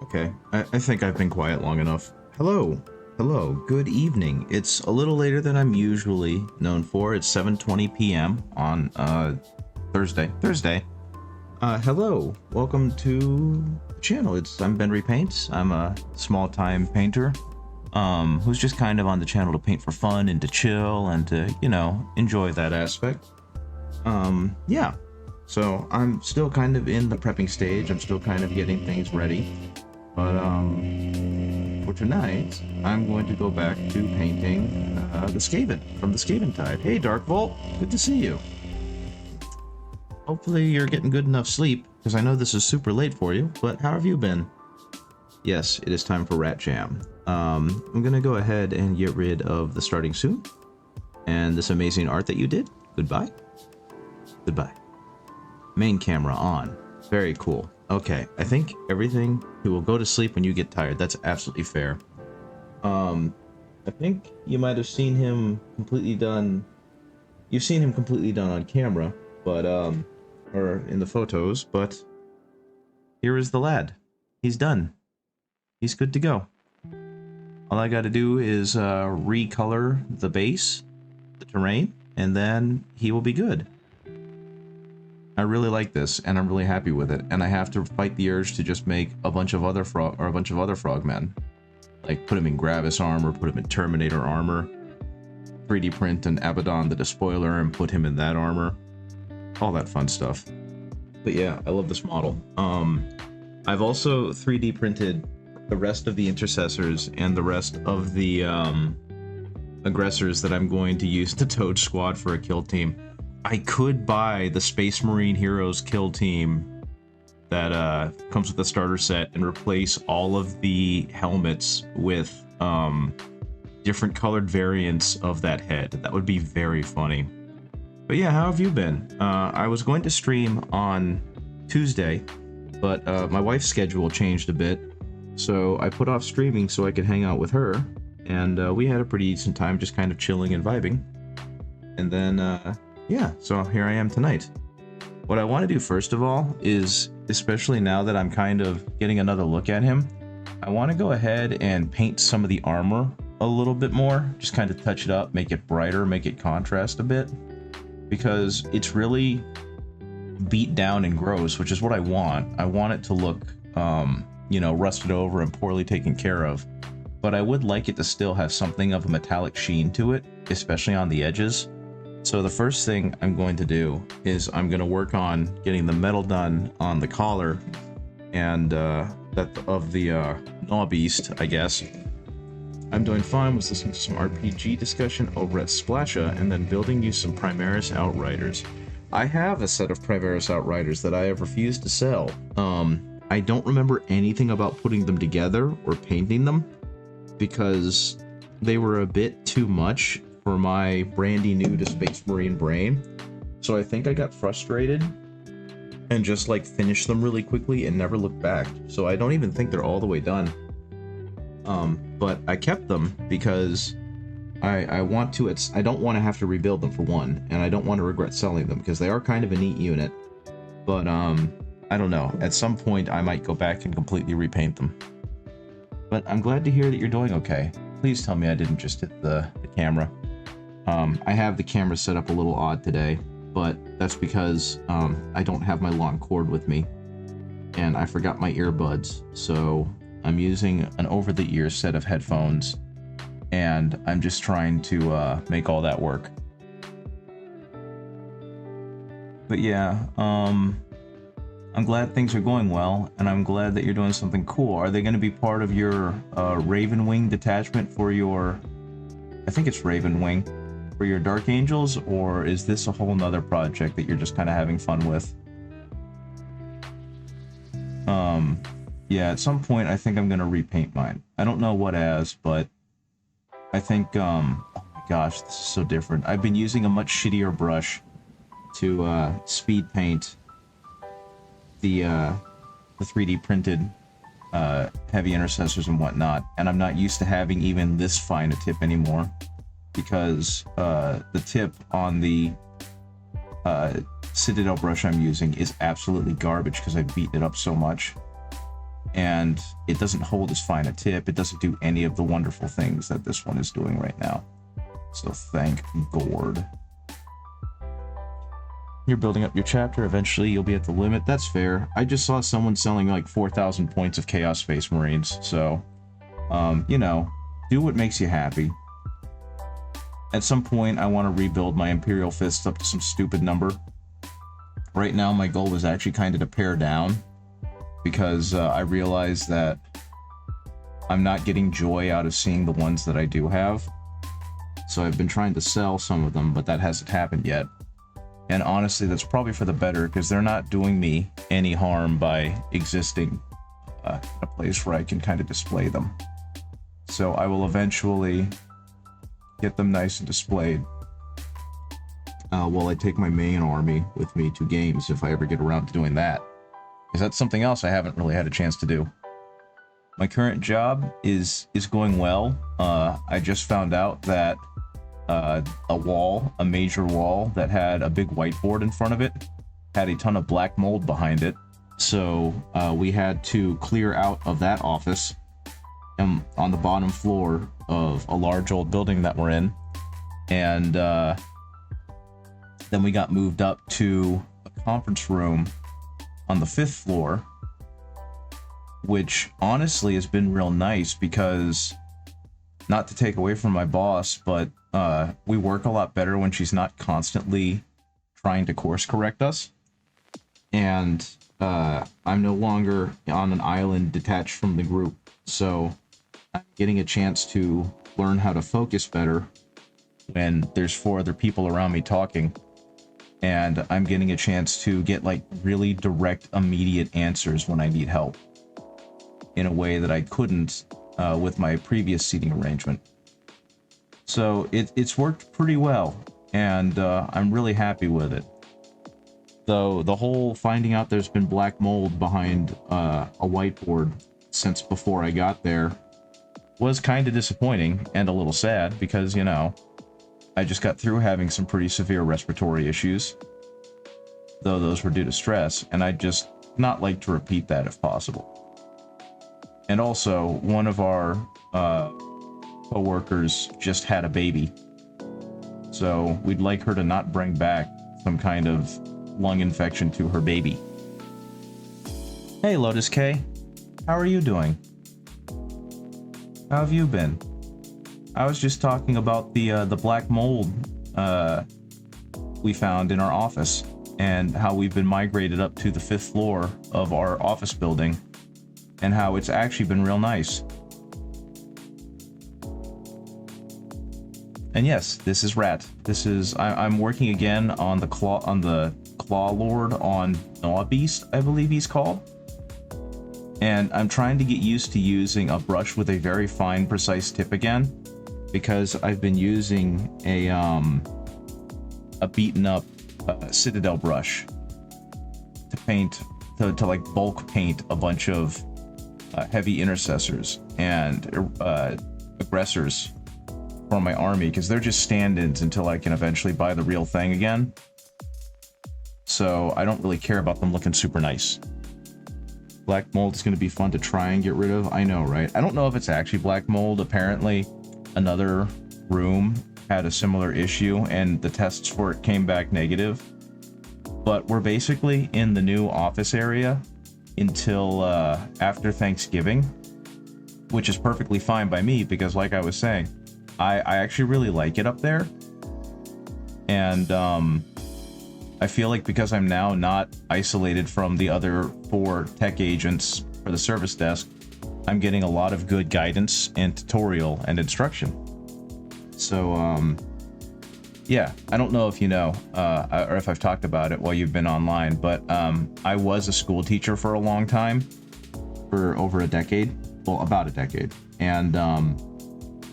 Okay, I think I've been quiet long enough. Hello, hello, good evening. It's a little later than I'm usually known for. It's 7:20 p.m. on Thursday. Hello, welcome to the channel. I'm Ben Repaints. I'm a small-time painter who's just kind of on the channel to paint for fun and to chill and to, you know, enjoy that aspect. Yeah. So I'm still kind of in the prepping stage. I'm still kind of getting things ready. But for tonight, I'm going to go back to painting the Skaven from the Skaven Tide. Hey, Dark Volt, good to see you. Hopefully you're getting good enough sleep, because I know this is super late for you, but how have you been? Yes, it is time for Rat Jam. I'm going to go ahead and get rid of the starting soon, and this amazing art that you did. Goodbye. Goodbye. Main camera on. Very cool. Okay, I think everything, he will go to sleep when you get tired. That's absolutely fair. I think you might have seen him completely done. You've seen him completely done on camera, but, or in the photos, but here is the lad. He's done. He's good to go. All I gotta do is, recolor the base, the terrain, and then he will be good. I really like this, and I'm really happy with it, and I have to fight the urge to just make a bunch of other frogmen. Like, put him in Gravis armor, put him in Terminator armor, 3D print an Abaddon the Despoiler and put him in that armor. All that fun stuff. But yeah, I love this model. I've also 3D printed the rest of the intercessors and the rest of the aggressors that I'm going to use the Toad Squad for a kill team. I could buy the Space Marine Heroes kill team that comes with the starter set and replace all of the helmets with different colored variants of that head. That would be very funny. But yeah, how have you been? I was going to stream on Tuesday, but my wife's schedule changed a bit, so I put off streaming so I could hang out with her, and we had a pretty decent time just kind of chilling and vibing. And then, yeah, so here I am tonight. What I want to do first of all is, especially now that I'm kind of getting another look at him, I want to go ahead and paint some of the armor a little bit more, just kind of touch it up, make it brighter, make it contrast a bit, because it's really beat down and gross, which is what I want. I want it to look, you know, rusted over and poorly taken care of, but I would like it to still have something of a metallic sheen to it, especially on the edges. So the first thing I'm going to do is I'm going to work on getting the metal done on the collar and that of the Gnaw Beast, I guess. I'm doing fine, was listening to some RPG discussion over at Splasha, and then building you some Primaris Outriders. I have a set of Primaris Outriders that I have refused to sell. I don't remember anything about putting them together or painting them, because they were a bit too much for my brandy new to Space Marine brain. So I think I got frustrated and just like finished them really quickly and never looked back. So I don't even think they're all the way done. But I kept them because I want to, I don't want to have to rebuild them for one, and I don't want to regret selling them because they are kind of a neat unit. But I don't know, at some point I might go back and completely repaint them. But I'm glad to hear that you're doing okay. Please tell me I didn't just hit the camera. I have the camera set up a little odd today, but that's because I don't have my long cord with me, and I forgot my earbuds, so I'm using an over-the-ear set of headphones, and I'm just trying to make all that work. But yeah, I'm glad things are going well, and I'm glad that you're doing something cool. Are they going to be part of your Ravenwing detachment for your... I think it's Ravenwing, for your Dark Angels, or is this a whole nother project that you're just kind of having fun with? Yeah, at some point I think I'm going to repaint mine. I don't know what as, but I think, oh my gosh, this is so different. I've been using a much shittier brush to speed paint the 3D printed heavy intercessors and whatnot, and I'm not used to having even this fine a tip anymore, because the tip on the Citadel brush I'm using is absolutely garbage because I've beaten it up so much, and it doesn't hold as fine a tip. It doesn't do any of the wonderful things that this one is doing right now. So thank Gord. You're building up your chapter, eventually you'll be at the limit. That's fair. I just saw someone selling like 4,000 points of Chaos Space Marines, so you know, do what makes you happy. At some point I want to rebuild my Imperial Fists up to some stupid number. Right now my goal is actually kind of to pare down, because I realize that I'm not getting joy out of seeing the ones that I do have. So I've been trying to sell some of them, but that hasn't happened yet. And honestly, that's probably for the better, because they're not doing me any harm by existing in a place where I can kind of display them. So I will eventually get them nice and displayed while I take my main army with me to games, if I ever get around to doing that. Because that's something else I haven't really had a chance to do. My current job is going well. I just found out that a major wall that had a big whiteboard in front of it had a ton of black mold behind it. So we had to clear out of that office on the bottom floor of a large old building that we're in. And then we got moved up to a conference room on the 5th floor, which honestly has been real nice, because, not to take away from my boss, but we work a lot better when she's not constantly trying to course correct us. and I'm no longer on an island detached from the group. So I'm getting a chance to learn how to focus better when there's 4 other people around me talking. And I'm getting a chance to get like really direct, immediate answers when I need help in a way that I couldn't with my previous seating arrangement. So it's worked pretty well, and I'm really happy with it. Though the whole finding out there's been black mold behind a whiteboard since before I got there was kind of disappointing and a little sad because, you know, I just got through having some pretty severe respiratory issues, though those were due to stress, and I'd just not like to repeat that if possible. And also, one of our co-workers just had a baby, so we'd like her to not bring back some kind of lung infection to her baby. Hey, Lotus K, how are you doing? How have you been? I was just talking about the black mold we found in our office and how we've been migrated up to the 5th floor of our office building and how it's actually been real nice. And yes, this is Rat. I'm working again on the Claw Lord on Gnaw Beast, I believe he's called. And I'm trying to get used to using a brush with a very fine, precise tip again, because I've been using a beaten up Citadel brush to paint, to like bulk paint a bunch of heavy intercessors and aggressors for my army, because they're just stand-ins until I can eventually buy the real thing again. So I don't really care about them looking super nice. Black mold is going to be fun to try and get rid of. I know, right? I don't know if it's actually black mold. Apparently, another room had a similar issue, and the tests for it came back negative. But we're basically in the new office area until after Thanksgiving, which is perfectly fine by me because, like I was saying, I actually really like it up there. And I feel like because I'm now not isolated from the other 4 tech agents for the service desk, I'm getting a lot of good guidance and tutorial and instruction. So, yeah, I don't know if you know, or if I've talked about it while you've been online, but I was a school teacher for a long time, for over a decade, well, about a decade, and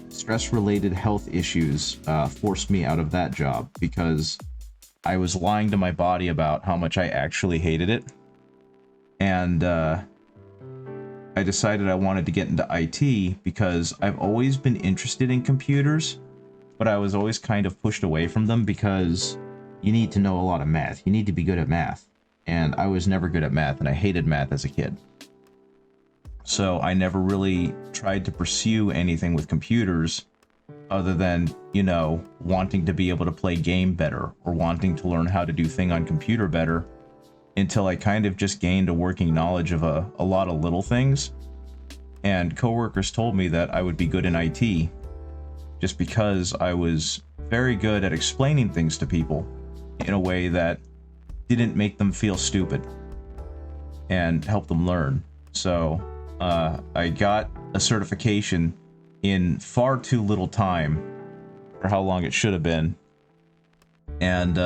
stress-related health issues forced me out of that job because I was lying to my body about how much I actually hated it, and I decided I wanted to get into IT because I've always been interested in computers, but I was always kind of pushed away from them because you need to know a lot of math. You need to be good at math. And I was never good at math, and I hated math as a kid. So I never really tried to pursue anything with computers other than, you know, wanting to be able to play game better or wanting to learn how to do thing on computer better, until I kind of just gained a working knowledge of a lot of little things. And coworkers told me that I would be good in IT just because I was very good at explaining things to people in a way that didn't make them feel stupid and help them learn. So I got a certification in far too little time for how long it should have been, and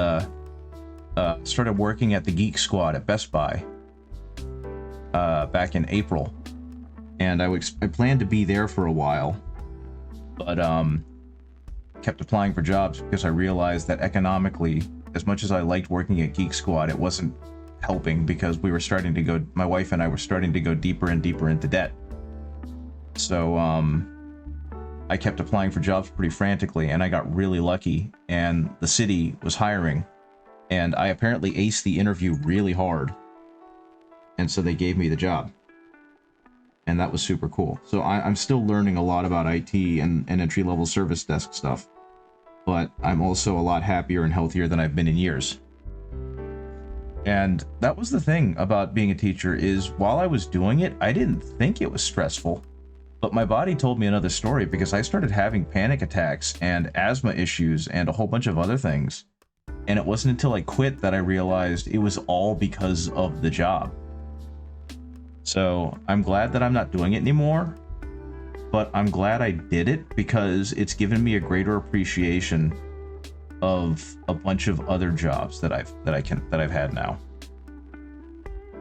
started working at the Geek Squad at Best Buy back in April. And I planned to be there for a while, but kept applying for jobs because I realized that economically, as much as I liked working at Geek Squad, it wasn't helping because we were starting to go, my wife and I were starting to go deeper and deeper into debt. So I kept applying for jobs pretty frantically, and I got really lucky, and the city was hiring, and I apparently aced the interview really hard, and so they gave me the job. And that was super cool. So I'm still learning a lot about IT and entry-level service desk stuff, but I'm also a lot happier and healthier than I've been in years. And that was the thing about being a teacher, is while I was doing it, I didn't think it was stressful. But my body told me another story, because I started having panic attacks and asthma issues and a whole bunch of other things. And it wasn't until I quit that I realized it was all because of the job. So I'm glad that I'm not doing it anymore, but I'm glad I did it because it's given me a greater appreciation of a bunch of other jobs that I've had now.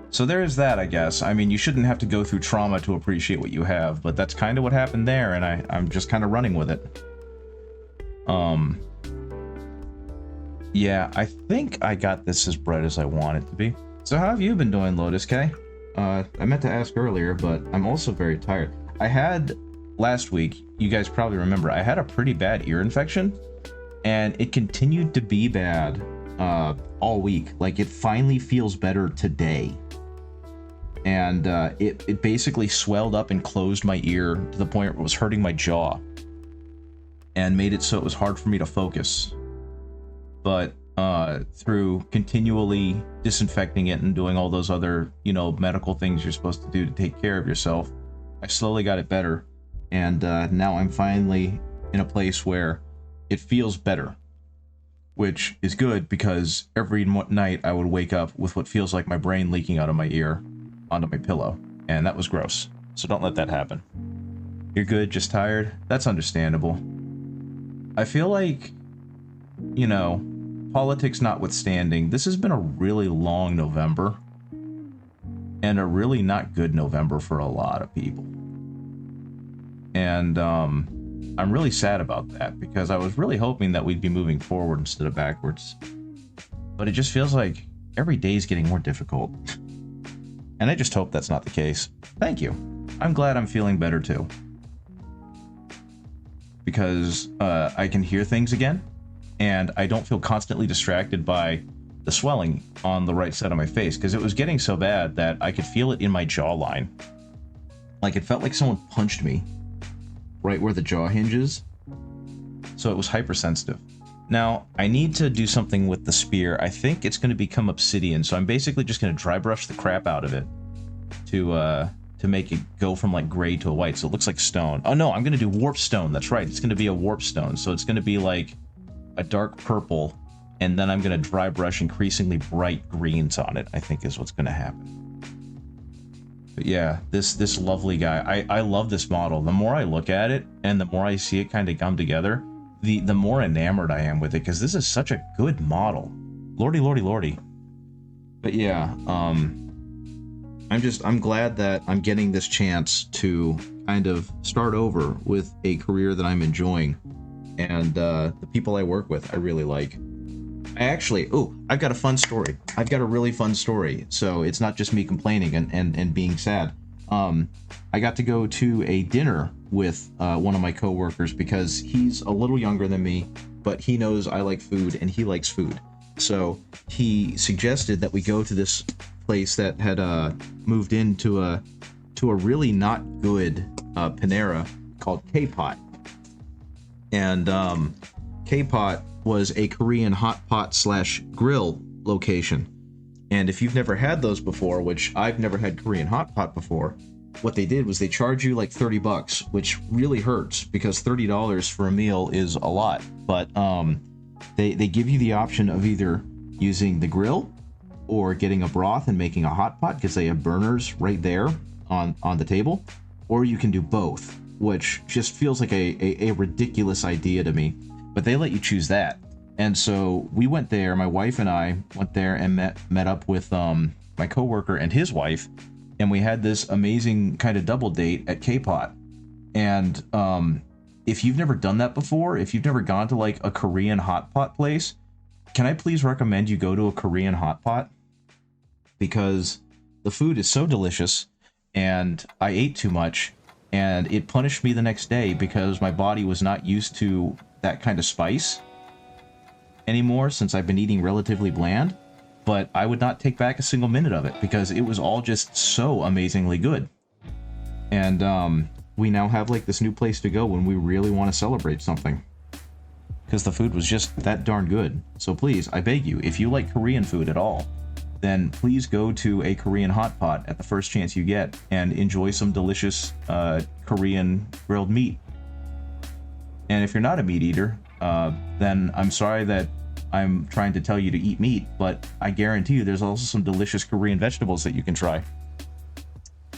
So there is that, I guess. I mean, you shouldn't have to go through trauma to appreciate what you have, but that's kind of what happened there, and I'm just kind of running with it. Yeah, I think I got this as bred as I want it to be. So how have you been doing, Lotus K? I meant to ask earlier, but I'm also very tired. I had last week, you guys probably remember, I had a pretty bad ear infection, and it continued to be bad all week. Like, it finally feels better today. And it basically swelled up and closed my ear to the point where it was hurting my jaw and made it so it was hard for me to focus. But through continually disinfecting it and doing all those other, medical things you're supposed to do to take care of yourself, I slowly got it better. And now I'm finally in a place where it feels better, which is good because every night I would wake up with what feels like my brain leaking out of my ear onto my pillow, and that was gross. So don't let that happen. You're good, just tired? That's understandable. I feel like, politics notwithstanding, this has been a really long November, and a really not good November for a lot of people. And I'm really sad about that, because I was really hoping that we'd be moving forward instead of backwards. But it just feels like every day is getting more difficult. And I just hope that's not the case. Thank you. I'm glad I'm feeling better too. Because I can hear things again, and I don't feel constantly distracted by the swelling on the right side of my face, because it was getting so bad that I could feel it in my jawline. Like, it felt like someone punched me right where the jaw hinges. So it was hypersensitive. Now, I need to do something with the spear. I think it's going to become obsidian, so I'm basically just going to dry brush the crap out of it to make it go from like gray to a white, so it looks like stone. Oh no, I'm going to do warp stone. That's right, it's going to be a warp stone, so it's going to be like a dark purple, and then I'm going to dry brush increasingly bright greens on it, I think is what's going to happen. But yeah, this lovely guy, I love this model. The more I look at it, and the more I see it kind of come together, the more enamored I am with it, because this is such a good model. Lordy, lordy, lordy. But yeah, I'm glad that I'm getting this chance to kind of start over with a career that I'm enjoying, and the people I work with I really like. I've got a fun story. I've got a really fun story, so it's not just me complaining and being sad. I got to go to a dinner with one of my coworkers, because he's a little younger than me, but he knows I like food and he likes food. So he suggested that we go to this place that had moved into a really not good Panera called K-Pot. And K-Pot was a Korean hot pot / grill location. And if you've never had those before, which I've never had Korean hot pot before, what they did was they charge you like $30, which really hurts, because $30 for a meal is a lot. But they give you the option of either using the grill or getting a broth and making a hot pot, because they have burners right there on the table, or you can do both, which just feels like a ridiculous idea to me. But they let you choose that. And so we went there, my wife and I went there and met up with my coworker and his wife, and we had this amazing kind of double date at K-Pot. And if you've never done that before, if you've never gone to like a Korean hot pot place, can I please recommend you go to a Korean hot pot? Because the food is so delicious, and I ate too much, and it punished me the next day because my body was not used to that kind of spice anymore, since I've been eating relatively bland. But I would not take back a single minute of it, because it was all just so amazingly good. And we now have like this new place to go when we really want to celebrate something, because the food was just that darn good. So please, I beg you, if you like Korean food at all, then please go to a Korean hot pot at the first chance you get and enjoy some delicious Korean grilled meat. And if you're not a meat eater, then I'm sorry that I'm trying to tell you to eat meat, but I guarantee you there's also some delicious Korean vegetables that you can try.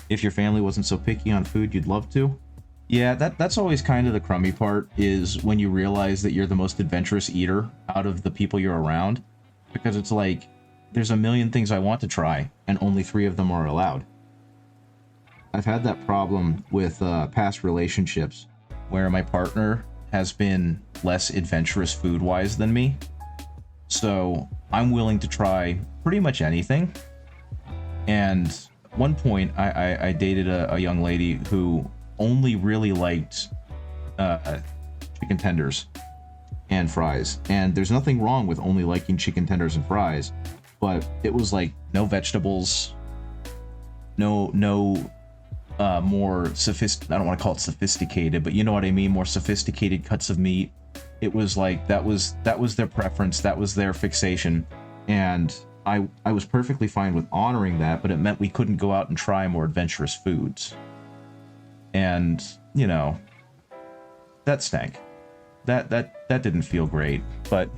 If your family wasn't so picky on food, you'd love to. Yeah, that's always kind of the crummy part, is when you realize that you're the most adventurous eater out of the people you're around. Because it's like, there's a million things I want to try, and only 3 of them are allowed. I've had that problem with past relationships, where my partner has been less adventurous food-wise than me. So I'm willing to try pretty much anything. And at one point, I dated a young lady who only really liked chicken tenders and fries. And there's nothing wrong with only liking chicken tenders and fries, but it was like no vegetables, no more I don't want to call it sophisticated, but you know what I mean, more sophisticated cuts of meat. It was like that was their preference, that was their fixation, and I was perfectly fine with honoring that, but it meant we couldn't go out and try more adventurous foods. And, you know, that stank. That didn't feel great, but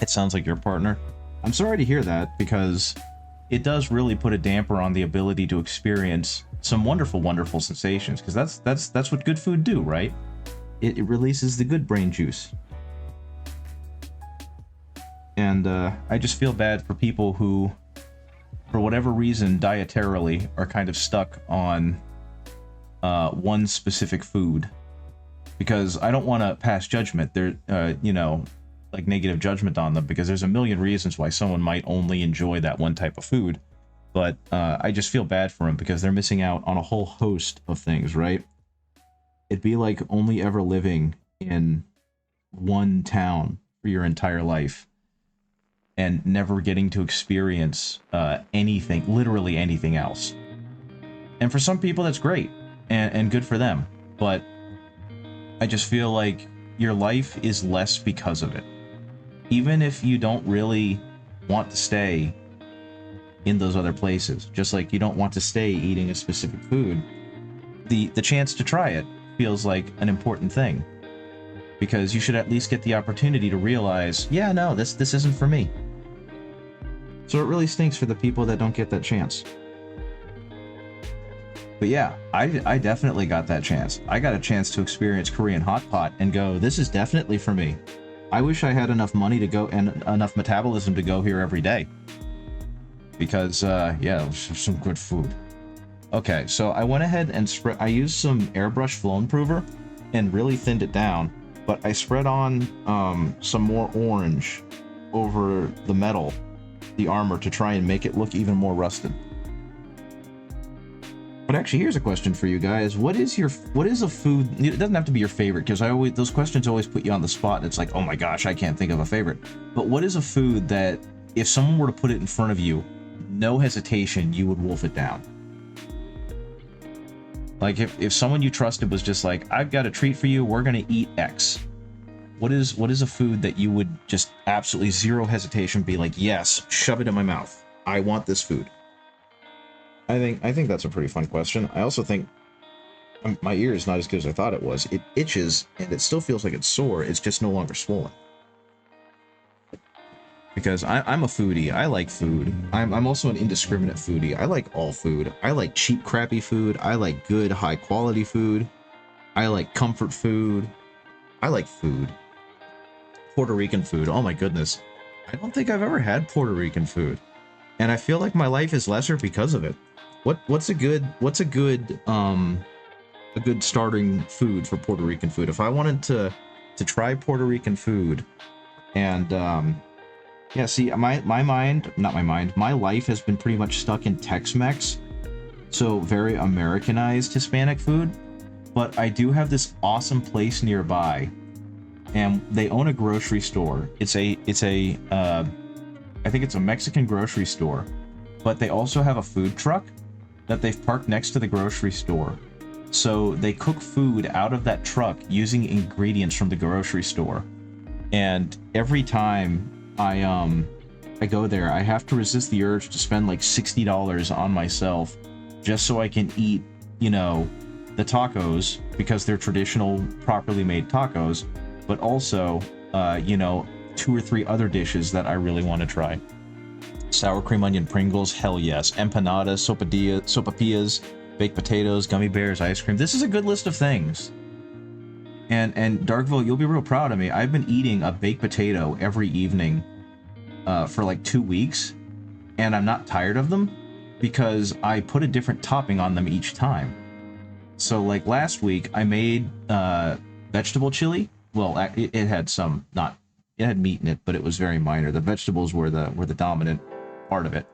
it sounds like your partner. I'm sorry to hear that, because it does really put a damper on the ability to experience some wonderful, wonderful sensations, because that's what good food do, right? It releases the good brain juice. And I just feel bad for people who, for whatever reason, dietarily are kind of stuck on one specific food, because I don't want to pass judgment there, you know, like negative judgment on them, because there's a million reasons why someone might only enjoy that one type of food. But I just feel bad for them, because they're missing out on a whole host of things, right? It'd be like only ever living in one town for your entire life and never getting to experience anything, literally anything else. And for some people, that's great and good for them. But I just feel like your life is less because of it. Even if you don't really want to stay in those other places, just like you don't want to stay eating a specific food, the chance to try it feels like an important thing, because you should at least get the opportunity to realize, yeah, no, this isn't for me. So it really stinks for the people that don't get that chance. But yeah, I definitely got that chance. I got a chance to experience Korean hot pot and go, this is definitely for me. I wish I had enough money to go and enough metabolism to go here every day. Because, yeah, it was some good food. Okay, so I went ahead and I used some airbrush flow improver and really thinned it down, but I spread on some more orange over the metal, the armor, to try and make it look even more rusted. But actually, here's a question for you guys. What is a food? It doesn't have to be your favorite, because those questions always put you on the spot, and it's like, oh my gosh, I can't think of a favorite. But what is a food that, if someone were to put it in front of you, no hesitation, you would wolf it down? Like if someone you trusted was just like, I've got a treat for you, we're gonna eat X. What is a food that you would just absolutely zero hesitation be like, yes, shove it in my mouth, I want this food? I think that's a pretty fun question. I also think my ear is not as good as I thought it was. It itches, and it still feels like it's sore. It's just no longer swollen. Because I'm a foodie. I like food. I'm also an indiscriminate foodie. I like all food. I like cheap, crappy food. I like good, high-quality food. I like comfort food. I like food. Puerto Rican food. Oh my goodness. I don't think I've ever had Puerto Rican food. And I feel like my life is lesser because of it. What's a good starting food for Puerto Rican food? If I wanted to try Puerto Rican food, and yeah, see, my life has been pretty much stuck in Tex-Mex, so very Americanized Hispanic food. But I do have this awesome place nearby, and they own a grocery store. It's a I think it's a Mexican grocery store, but they also have a food truck that they've parked next to the grocery store. So they cook food out of that truck using ingredients from the grocery store. And every time I go there, I have to resist the urge to spend like $60 on myself just so I can eat, you know, the tacos, because they're traditional, properly made tacos, but also, you know, 2 or 3 other dishes that I really want to try. Sour cream onion Pringles, hell yes. Empanadas, sopapillas, baked potatoes, gummy bears, ice cream. This is a good list of things. And Darkville, you'll be real proud of me. I've been eating a baked potato every evening for like 2 weeks, and I'm not tired of them because I put a different topping on them each time. So like last week, I made vegetable chili. Well, it had some, not, it had meat in it, but it was very minor. The vegetables were the dominant part of it.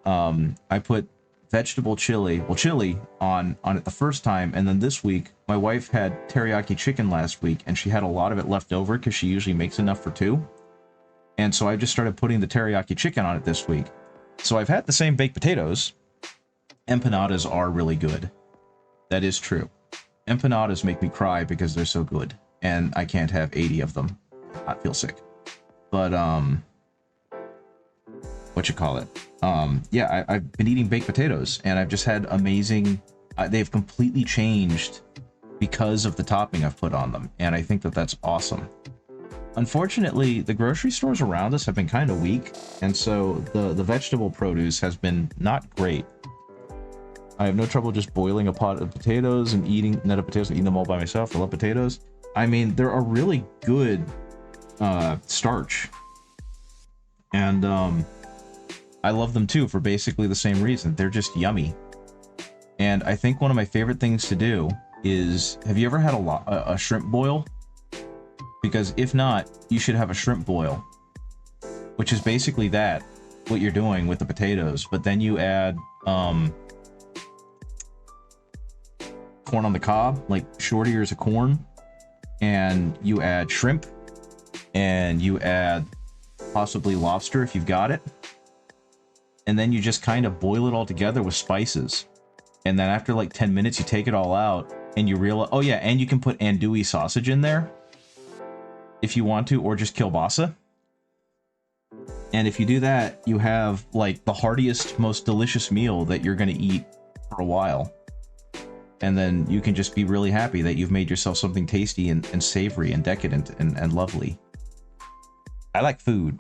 I put vegetable chili, well, chili on it the first time, and then this week my wife had teriyaki chicken last week, and she had a lot of it left over because she usually makes enough for 2. And so I just started putting the teriyaki chicken on it this week. So I've had the same baked potatoes. Empanadas are really good. That is true. Empanadas make me cry because they're so good, and I can't have 80 of them. I feel sick. But yeah, I've been eating baked potatoes, and I've just had amazing, they've completely changed because of the topping I've put on them, and I think that that's awesome. Unfortunately, the grocery stores around us have been kind of weak, and so the vegetable produce has been not great. I have no trouble just boiling a pot of potatoes and eating potatoes and eating them all by myself. I love potatoes. I mean, they're a really good starch, and I love them too for basically the same reason. They're just yummy. And I think one of my favorite things to do is, have you ever had a shrimp boil? Because if not, you should have a shrimp boil, which is basically that, what you're doing with the potatoes, but then you add corn on the cob, like short ears of corn, and you add shrimp, and you add possibly lobster if you've got it, and then you just kind of boil it all together with spices. And then after like 10 minutes, you take it all out, and you realize, oh yeah, and you can put andouille sausage in there if you want to, or just kielbasa. And if you do that, you have like the heartiest, most delicious meal that you're going to eat for a while. And then you can just be really happy that you've made yourself something tasty and savory and decadent and lovely. I like food.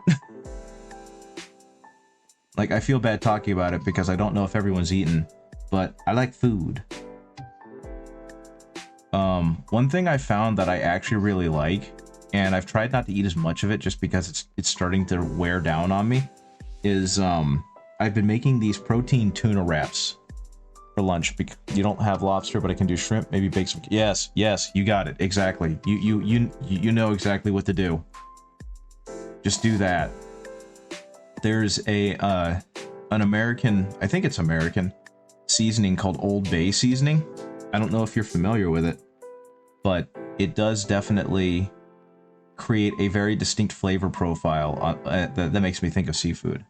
Like, I feel bad talking about it because I don't know if everyone's eaten, but I like food. One thing I found that I actually really like, and I've tried not to eat as much of it just because it's starting to wear down on me, is I've been making these protein tuna wraps for lunch. You don't have lobster, but I can do shrimp, maybe bake some. Yes, you got it, exactly. You know exactly what to do. Just do that. There's an American, I think it's American, seasoning called Old Bay seasoning. I don't know if you're familiar with it, but it does definitely create a very distinct flavor profile that makes me think of seafood.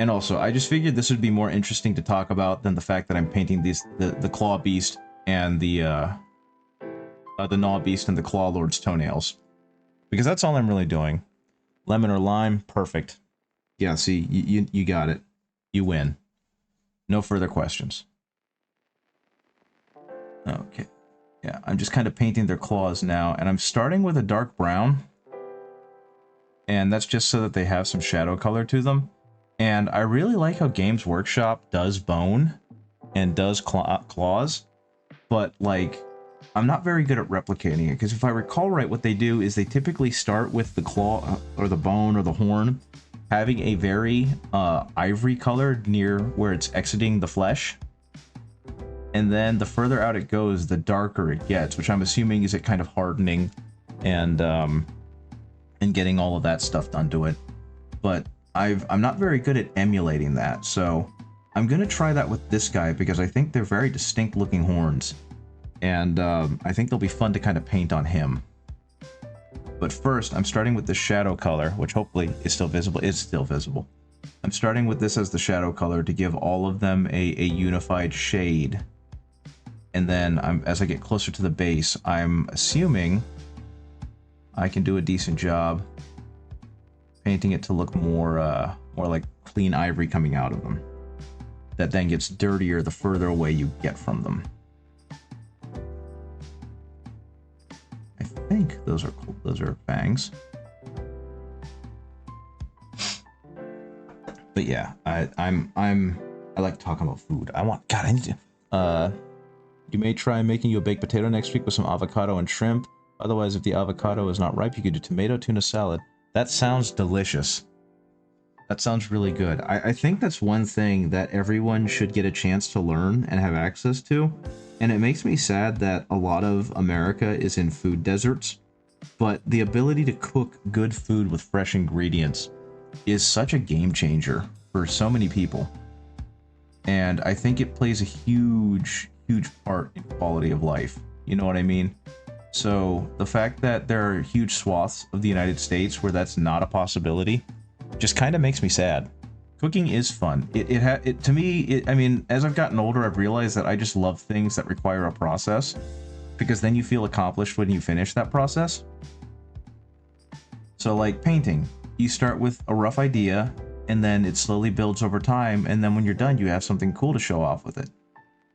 And also, I just figured this would be more interesting to talk about than the fact that I'm painting the Claw Beast and the Gnaw Beast and the Claw Lord's toenails, because that's all I'm really doing. Lemon or lime, perfect. Yeah, see, you got it. You win. No further questions. Okay. Yeah, I'm just kind of painting their claws now, and I'm starting with a dark brown. And that's just so that they have some shadow color to them. And I really like how Games Workshop does bone and does claws, but like, I'm not very good at replicating it, because if I recall right, what they do is they typically start with the claw or the bone or the horn having a very ivory color near where it's exiting the flesh. And then the further out it goes, the darker it gets, which I'm assuming is it kind of hardening and getting all of that stuff done to it. But I'm not very good at emulating that, so I'm gonna try that with this guy because I think they're very distinct looking horns, and I think they'll be fun to kind of paint on him. But first, I'm starting with the shadow color, which hopefully is still visible. It's still visible. I'm starting with this as the shadow color to give all of them a unified shade. And then as I get closer to the base, I'm assuming I can do a decent job painting it to look more like clean ivory coming out of them. That then gets dirtier the further away you get from them. I think those are fangs. But yeah, I like talking about food. God, I need to, you may try making you a baked potato next week with some avocado and shrimp. Otherwise, if the avocado is not ripe, you could do tomato tuna salad. That sounds delicious. That sounds really good. I think that's one thing that everyone should get a chance to learn and have access to. And it makes me sad that a lot of America is in food deserts. But the ability to cook good food with fresh ingredients is such a game changer for so many people. And I think it plays a huge part in quality of life. You know what I mean? So the fact that there are huge swaths of the United States where that's not a possibility just kind of makes me sad. Cooking is fun. To me, I mean, as I've gotten older, I've realized that I just love things that require a process, because then you feel accomplished when you finish that process. So like painting, you start with a rough idea and then it slowly builds over time, and then when you're done, you have something cool to show off with it.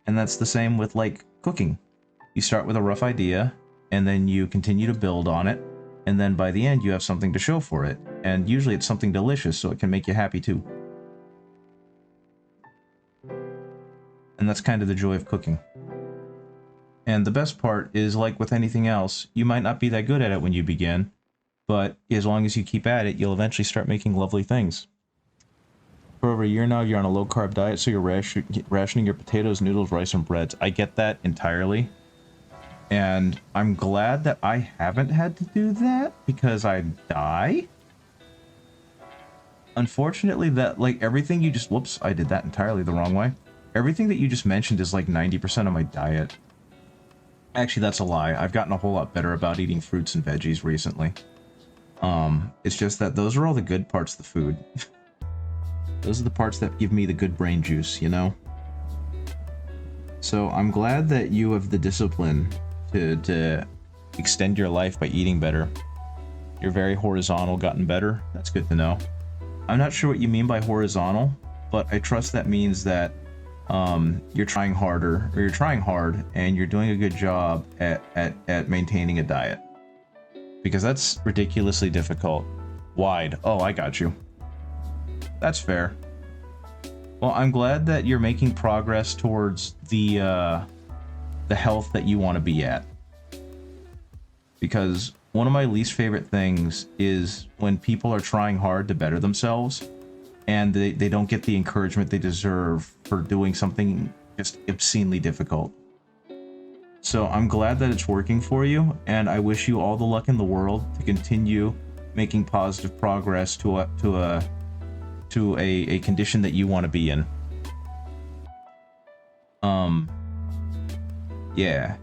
And that's the same with like cooking. You start with a rough idea and then you continue to build on it, and then by the end you have something to show for it. And usually it's something delicious, so it can make you happy too. And that's kind of the joy of cooking. And the best part is, like with anything else, you might not be that good at it when you begin, but as long as you keep at it, you'll eventually start making lovely things. For over a year now, you're on a low-carb diet, so you're rationing your potatoes, noodles, rice, and breads. I get that entirely. And I'm glad that I haven't had to do that, because I'd die. Unfortunately, that, like, everything you just... Whoops, I did that entirely the wrong way. Everything that you just mentioned is like 90% of my diet. Actually, that's a lie. I've gotten a whole lot better about eating fruits and veggies recently. It's just that those are all the good parts of the food. Those are the parts that give me the good brain juice, you know? So I'm glad that you have the discipline to extend your life by eating better. You're very horizontal, gotten better. That's good to know. I'm not sure what you mean by horizontal, but I trust that means that you're trying harder, or you're trying hard, and you're doing a good job at maintaining a diet. Because that's ridiculously difficult. Wide. Oh, I got you. That's fair. Well, I'm glad that you're making progress towards the health that you want to be at. Because one of my least favorite things is when people are trying hard to better themselves, and they don't get the encouragement they deserve for doing something just obscenely difficult. So I'm glad that it's working for you, and I wish you all the luck in the world to continue making positive progress to a condition that you want to be in. Yeah.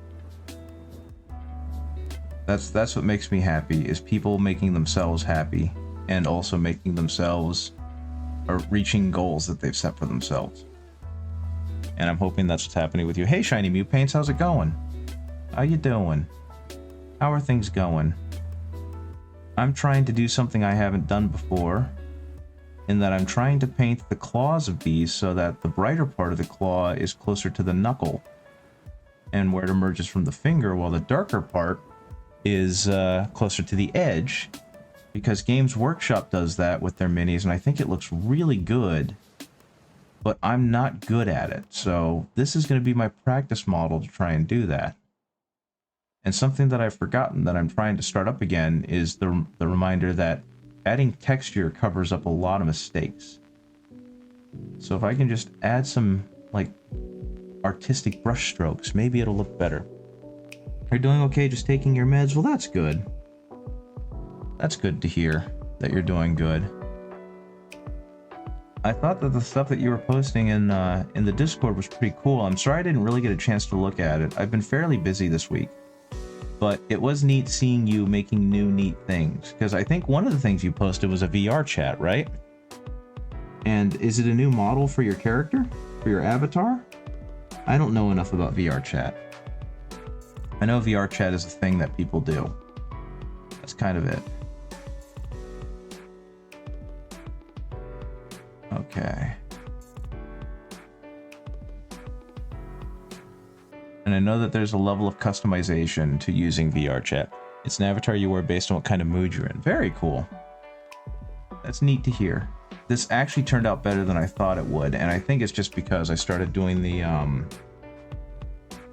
That's what makes me happy, is people making themselves happy, and also making themselves, or reaching goals that they've set for themselves. And I'm hoping that's what's happening with you. Hey, Shiny Mew Paints, how's it going? How you doing? How are things going? I'm trying to do something I haven't done before, in that I'm trying to paint the claws of these so that the brighter part of the claw is closer to the knuckle, and where it emerges from the finger, while the darker part is closer to the edge, because Games Workshop does that with their minis, and I think it looks really good, but I'm not good at it. So this is going to be my practice model to try and do that. And something that I've forgotten that I'm trying to start up again is the reminder that adding texture covers up a lot of mistakes. So if I can just add some, like, artistic brush strokes, maybe it'll look better. Are you doing okay just taking your meds? Well, that's good. That's good to hear that you're doing good. I thought that the stuff that you were posting in the Discord was pretty cool. I'm sorry I didn't really get a chance to look at it. I've been fairly busy this week. But it was neat seeing you making new neat things. Because I think one of the things you posted was a VR chat, right? And is it a new model for your character? For your avatar? I don't know enough about VR chat. I know VR chat is a thing that people do. That's kind of it. Okay. And I know that there's a level of customization to using VR chat. It's an avatar you wear based on what kind of mood you're in. Very cool. That's neat to hear. this actually turned out better than I thought it would, and I think it's just because I started doing the, I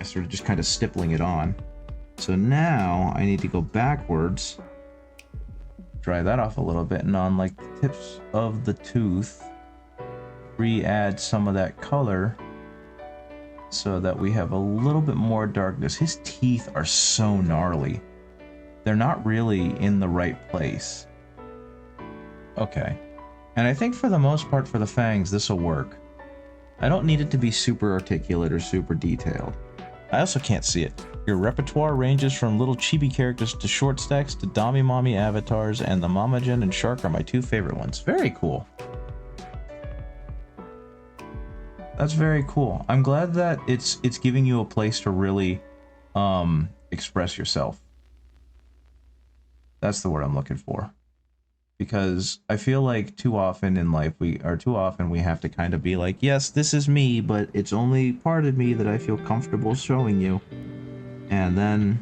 started just kind of stippling it on. So now I need to go backwards, dry that off a little bit, and on like the tips of the tooth, re-add some of that color so that we have a little bit more darkness. His teeth are so gnarly. They're not really in the right place. Okay. And I think for the most part for the fangs, this will work. I don't need it to be super articulate or super detailed. I also can't see it. Your repertoire ranges from little chibi characters to short stacks to Dami Mommy avatars, and the Mamagen and Shark are my two favorite ones. Very cool. That's very cool. I'm glad that it's giving you a place to really express yourself. That's the word I'm looking for. Because I feel like too often in life we have to kind of be like, yes, this is me, but it's only part of me that I feel comfortable showing you. And then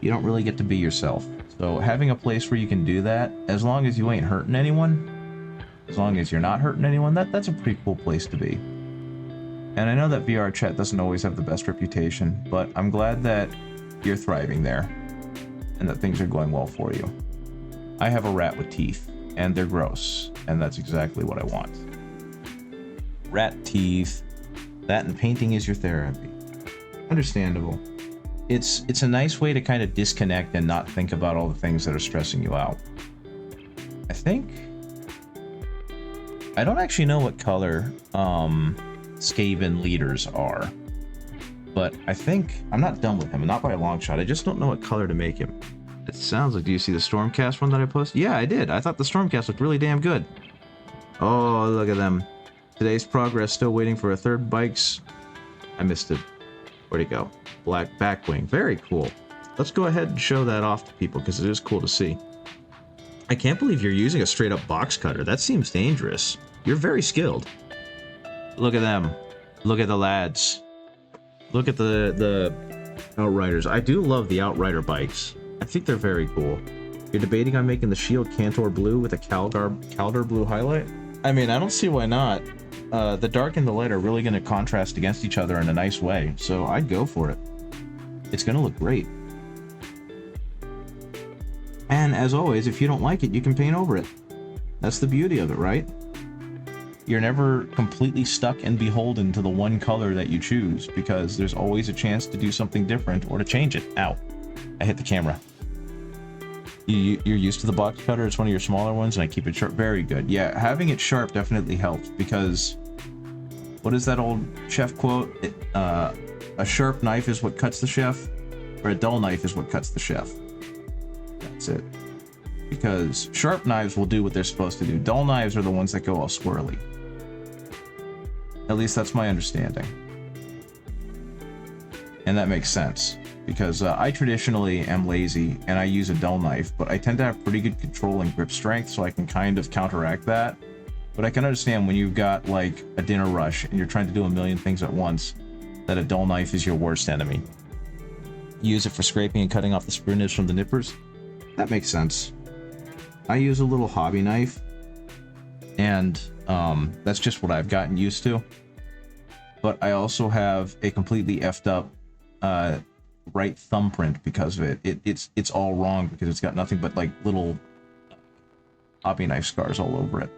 you don't really get to be yourself. So having a place where you can do that, as long as you ain't hurting anyone, as long as you're not hurting anyone, that's a pretty cool place to be. And I know that VR chat doesn't always have the best reputation, but I'm glad that you're thriving there and that things are going well for you. I have a rat with teeth, and they're gross, and that's exactly what I want. Rat teeth. That and painting is your therapy. Understandable. It's a nice way to kind of disconnect and not think about all the things that are stressing you out. I don't actually know what color Skaven leaders are, but I think I'm not done with him, not by a long shot. I just don't know what color to make him. It sounds like, do you see the Stormcast one that I posted? Yeah, I did. I thought the Stormcast looked really damn good. Oh, look at them. Today's progress, still waiting for a third bikes. I missed it. Where'd it go? Black backwing. Very cool. Let's go ahead and show that off to people because it is cool to see. I can't believe you're using a straight up box cutter. That seems dangerous. You're very skilled. Look at them. Look at the lads. Look at the Outriders. I do love the Outrider bikes. I think they're very cool. You're debating on making the shield Cantor blue with a Kaldor blue highlight? I mean, I don't see why not. The dark and the light are really going to contrast against each other in a nice way, so I'd go for it. It's going to look great. And as always, if you don't like it, you can paint over it. That's the beauty of it, right? You're never completely stuck and beholden to the one color that you choose, because there's always a chance to do something different or to change it. Ow. I hit the camera. You're used to the box cutter. It's one of your smaller ones, and I keep it sharp. Very good. Yeah, having it sharp definitely helps, because what is that old chef quote? A sharp knife is what cuts the chef, or a dull knife is what cuts the chef. That's it. Because sharp knives will do what they're supposed to do. Dull knives are the ones that go all squirrely. At least that's my understanding. And that makes sense. Because I traditionally am lazy and I use a dull knife, but I tend to have pretty good control and grip strength, so I can kind of counteract that. But I can understand when you've got like a dinner rush and you're trying to do a million things at once, that a dull knife is your worst enemy. Use it for scraping and cutting off the sprue nibs from the nippers. That makes sense. I use a little hobby knife, and that's just what I've gotten used to. But I also have a completely effed up right thumbprint because of it. It's all wrong because it's got nothing but like little hobby knife scars all over it.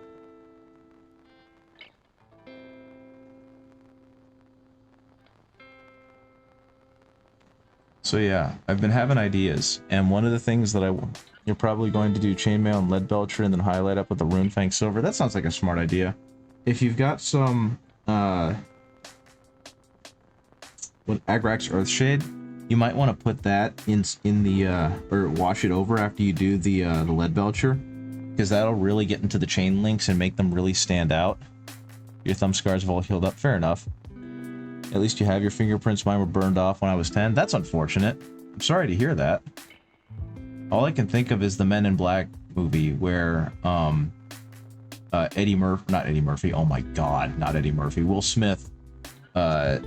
So yeah, I've been having ideas, and one of the things that you're probably going to do chainmail and lead belcher and then highlight up with the Runefang silver. That sounds like a smart idea. If you've got some with Agrax Earthshade, you might want to put that in the or wash it over after you do the lead belcher, because that'll really get into the chain links and make them really stand out. Your thumb scars have all healed up. Fair enough. At least you have your fingerprints. Mine were burned off when I was 10. That's unfortunate. I'm sorry to hear that. All I can think of is the Men in Black movie where not Eddie Murphy. Oh my God, not Eddie Murphy. Will Smith puts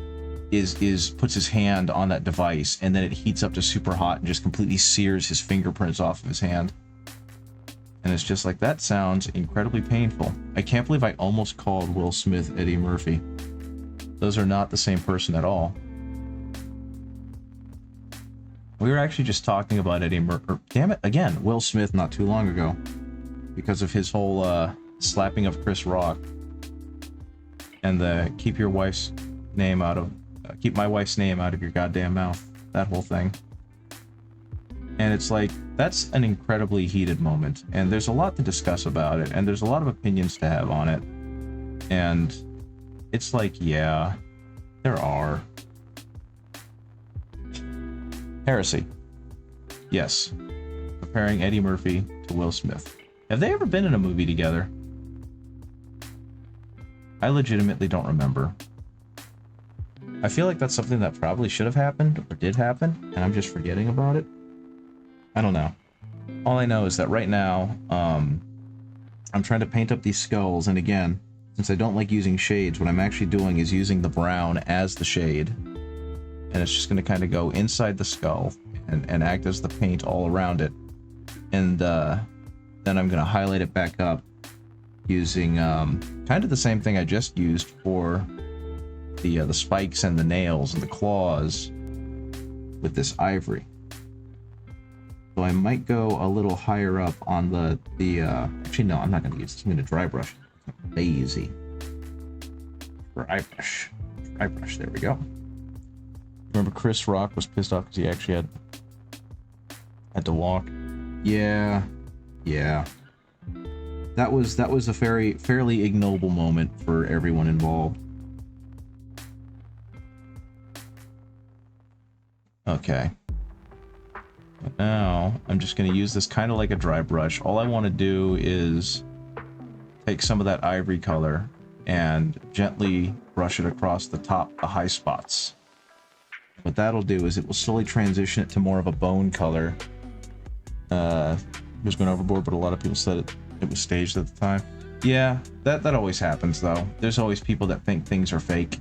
his hand on that device, and then it heats up to super hot and just completely sears his fingerprints off of his hand. And And it's just like, that sounds incredibly painful. I can't believe I almost called Will Smith Eddie Murphy. Those are not the same person at all. We were actually just talking about Eddie Murphy. Damn it, again, Will Smith not too long ago. Because of his whole slapping of Chris Rock. And the keep my wife's name out of your goddamn mouth. That whole thing. And it's like, that's an incredibly heated moment. And there's a lot to discuss about it. And there's a lot of opinions to have on it. And it's like, yeah, there are. Heresy. Yes. Comparing Eddie Murphy to Will Smith. Have they ever been in a movie together? I legitimately don't remember. I feel like that's something that probably should have happened, or did happen, and I'm just forgetting about it. I don't know. All I know is that right now, I'm trying to paint up these skulls, and again, since I don't like using shades, what I'm actually doing is using the brown as the shade. And it's just going to kind of go inside the skull, and act as the paint all around it. And then I'm going to highlight it back up using kind of the same thing I just used for the spikes and the nails and the claws with this ivory. So I might go a little higher up on actually no, I'm not going to use this. I'm going to dry brush. Lazy. Dry brush. Dry brush, there we go. Remember Chris Rock was pissed off because he actually had to walk? Yeah. That was a fairly ignoble moment for everyone involved. Okay. But now I'm just going to use this kind of like a dry brush. All I want to do is take some of that ivory color and gently brush it across the top, the high spots. What that'll do is it will slowly transition it to more of a bone color. Just going overboard, but a lot of people said it was staged at the time. Yeah, that always happens though. There's always people that think things are fake.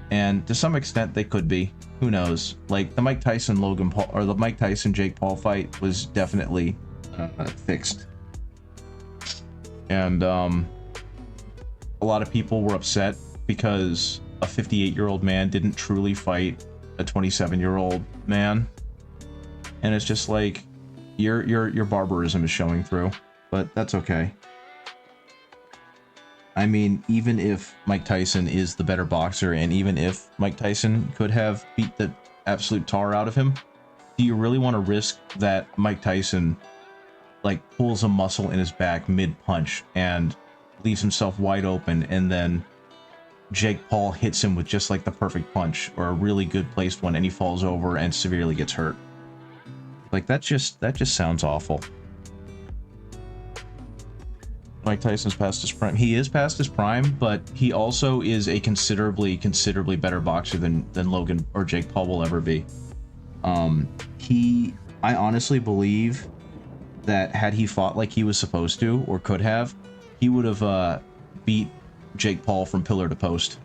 And to some extent they could be. Who knows? Like the Mike Tyson Logan Paul, or the Mike Tyson Jake Paul fight was definitely fixed. And a lot of people were upset because a 58-year-old man didn't truly fight a 27-year-old man. And it's just like, your barbarism is showing through, but that's okay. I mean, even if Mike Tyson is the better boxer, and even if Mike Tyson could have beat the absolute tar out of him, do you really want to risk that Mike Tyson, like, pulls a muscle in his back mid-punch and leaves himself wide open, and then Jake Paul hits him with just, like, the perfect punch, or a really good placed one, and he falls over and severely gets hurt? Like, that just sounds awful. Mike Tyson's past his prime. He is past his prime, but he also is a considerably better boxer than Logan or Jake Paul will ever be. I honestly believe that had he fought like he was supposed to, or could have, he would have beat Jake Paul from pillar to post.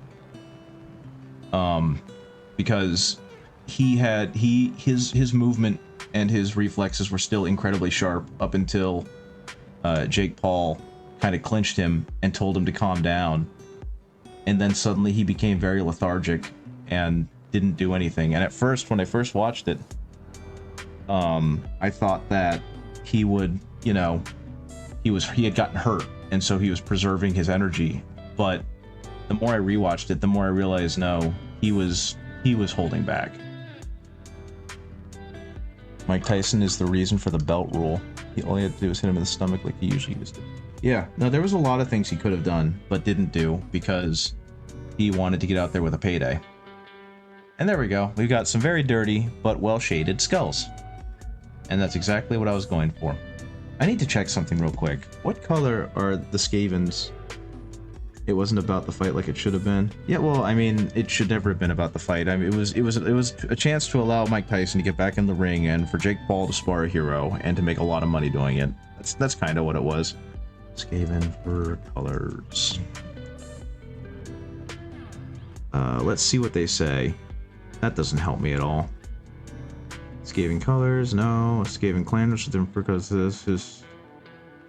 Because his movement and his reflexes were still incredibly sharp up until Jake Paul kind of clinched him and told him to calm down, and then suddenly he became very lethargic and didn't do anything. And at first, when I first watched it, I thought that he would, he had gotten hurt, and so he was preserving his energy. But the more I rewatched it, the more I realized, no, he was holding back. Mike Tyson is the reason for the belt rule. All he had to do was hit him in the stomach like he usually used to. Yeah, no, there was a lot of things he could have done, but didn't do because he wanted to get out there with a payday. And there we go. We've got some very dirty, but well-shaded skulls. And that's exactly what I was going for. I need to check something real quick. What color are the Skavens? It wasn't about the fight like it should have been. Yeah, well, I mean, it should never have been about the fight. I mean, it was a chance to allow Mike Tyson to get back in the ring and for Jake Paul to spar a hero and to make a lot of money doing it. That's kind of what it was. Skaven fur colors. Let's see what they say. That doesn't help me at all. Skaven colors, no. Skaven clan, which is different because this is...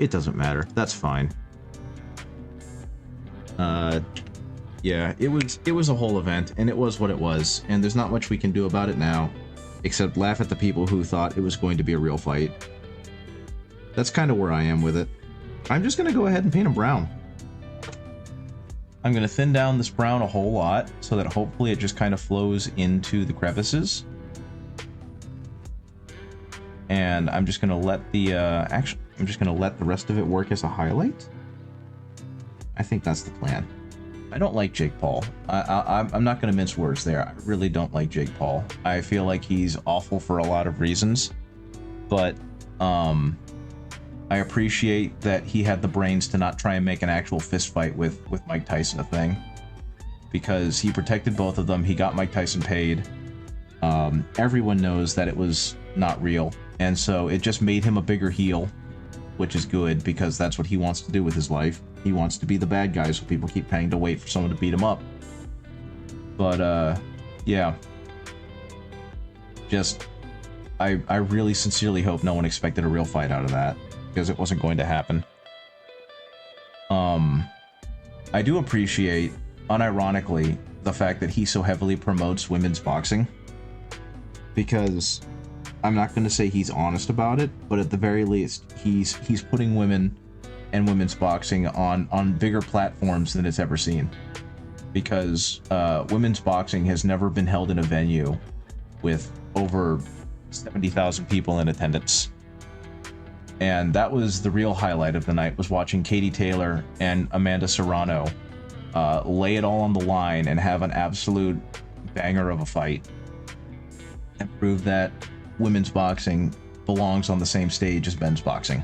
it doesn't matter. That's fine. Yeah, it was a whole event, and it was what it was, and there's not much we can do about it now, except laugh at the people who thought it was going to be a real fight. That's kind of where I am with it. I'm just going to go ahead and paint him brown. I'm going to thin down this brown a whole lot, so that hopefully it just kind of flows into the crevices. And I'm just going to let the, I'm just going to let the rest of it work as a highlight. I think that's the plan. I don't like Jake Paul. I'm not going to mince words there. I really don't like Jake Paul. I feel like he's awful for a lot of reasons, but I appreciate that he had the brains to not try and make an actual fist fight with Mike Tyson a thing, because he protected both of them. He got Mike Tyson paid. Everyone knows that it was not real, and so it just made him a bigger heel, which is good, because that's what he wants to do with his life. He wants to be the bad guy, so people keep paying to wait for someone to beat him up. But, yeah. Just, I really sincerely hope no one expected a real fight out of that, because it wasn't going to happen. I do appreciate, unironically, the fact that he so heavily promotes women's boxing, because I'm not going to say he's honest about it, but at the very least, he's putting women and women's boxing on bigger platforms than it's ever seen, because women's boxing has never been held in a venue with over 70,000 people in attendance. And that was the real highlight of the night, was watching Katie Taylor and Amanda Serrano lay it all on the line and have an absolute banger of a fight, and prove that women's boxing belongs on the same stage as men's boxing,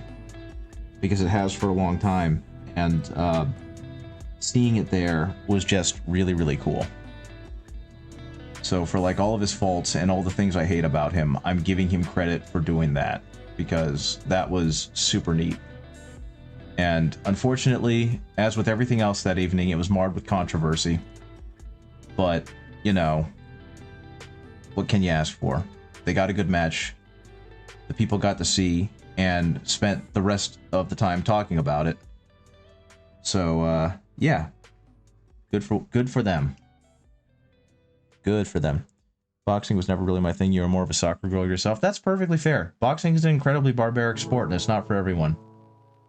because it has for a long time, and seeing it there was just really, really cool. So for like all of his faults and all the things I hate about him, I'm giving him credit for doing that, because that was super neat. And unfortunately, as with everything else that evening, it was marred with controversy. But, you know, what can you ask for? They got a good match. The people got to see and spent the rest of the time talking about it. So, yeah. Good for them. Good for them. Boxing was never really my thing. You were more of a soccer girl yourself. That's perfectly fair. Boxing is an incredibly barbaric sport, and it's not for everyone.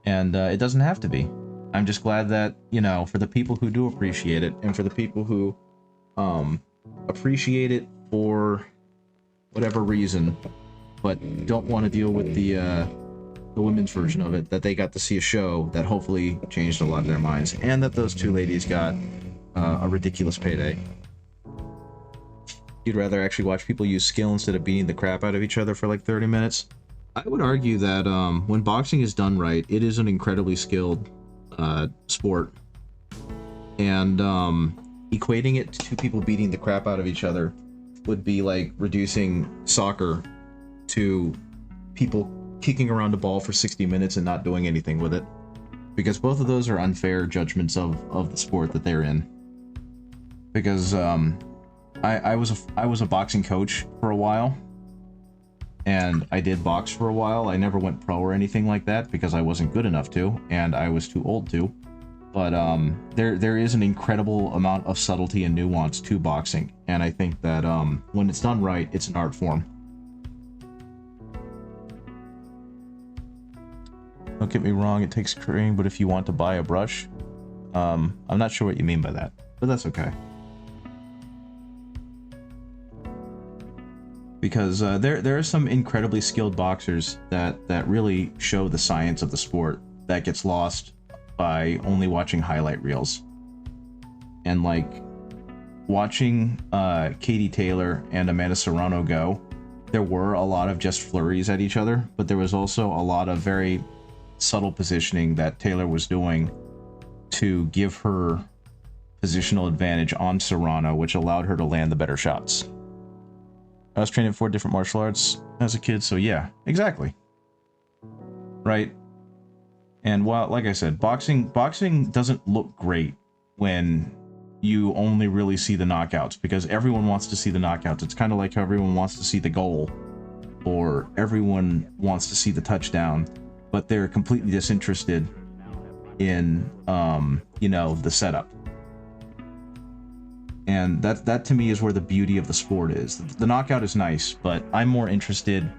And it doesn't have to be. I'm just glad that, you know, for the people who do appreciate it, and for the people who appreciate it for whatever reason, but don't want to deal with the women's version of it, that they got to see a show that hopefully changed a lot of their minds, and that those two ladies got a ridiculous payday. You'd rather actually watch people use skill instead of beating the crap out of each other for like 30 minutes? I would argue that when boxing is done right, it is an incredibly skilled sport. And equating it to two people beating the crap out of each other would be like reducing soccer to people kicking around a ball for 60 minutes and not doing anything with it. Because both of those are unfair judgments of the sport that they're in. Because I was a boxing coach for a while, and I did box for a while. I never went pro or anything like that because I wasn't good enough to, and I was too old to. But there is an incredible amount of subtlety and nuance to boxing, and I think that when it's done right, it's an art form. Don't get me wrong, it takes cream, but if you want to buy a brush, I'm not sure what you mean by that, but that's okay. Because there are some incredibly skilled boxers that really show the science of the sport that gets lost by only watching highlight reels. And like watching Katie Taylor and Amanda Serrano go, there were a lot of just flurries at each other, but there was also a lot of very subtle positioning that Taylor was doing to give her positional advantage on Serrano, which allowed her to land the better shots. I was training 4 different martial arts as a kid, so yeah, exactly. Right? And while, like I said, boxing doesn't look great when you only really see the knockouts, because everyone wants to see the knockouts. It's kind of like how everyone wants to see the goal, or everyone wants to see the touchdown. but they're completely disinterested in, you know, the setup. And that to me is where the beauty of the sport is. The knockout is nice, but I'm more interested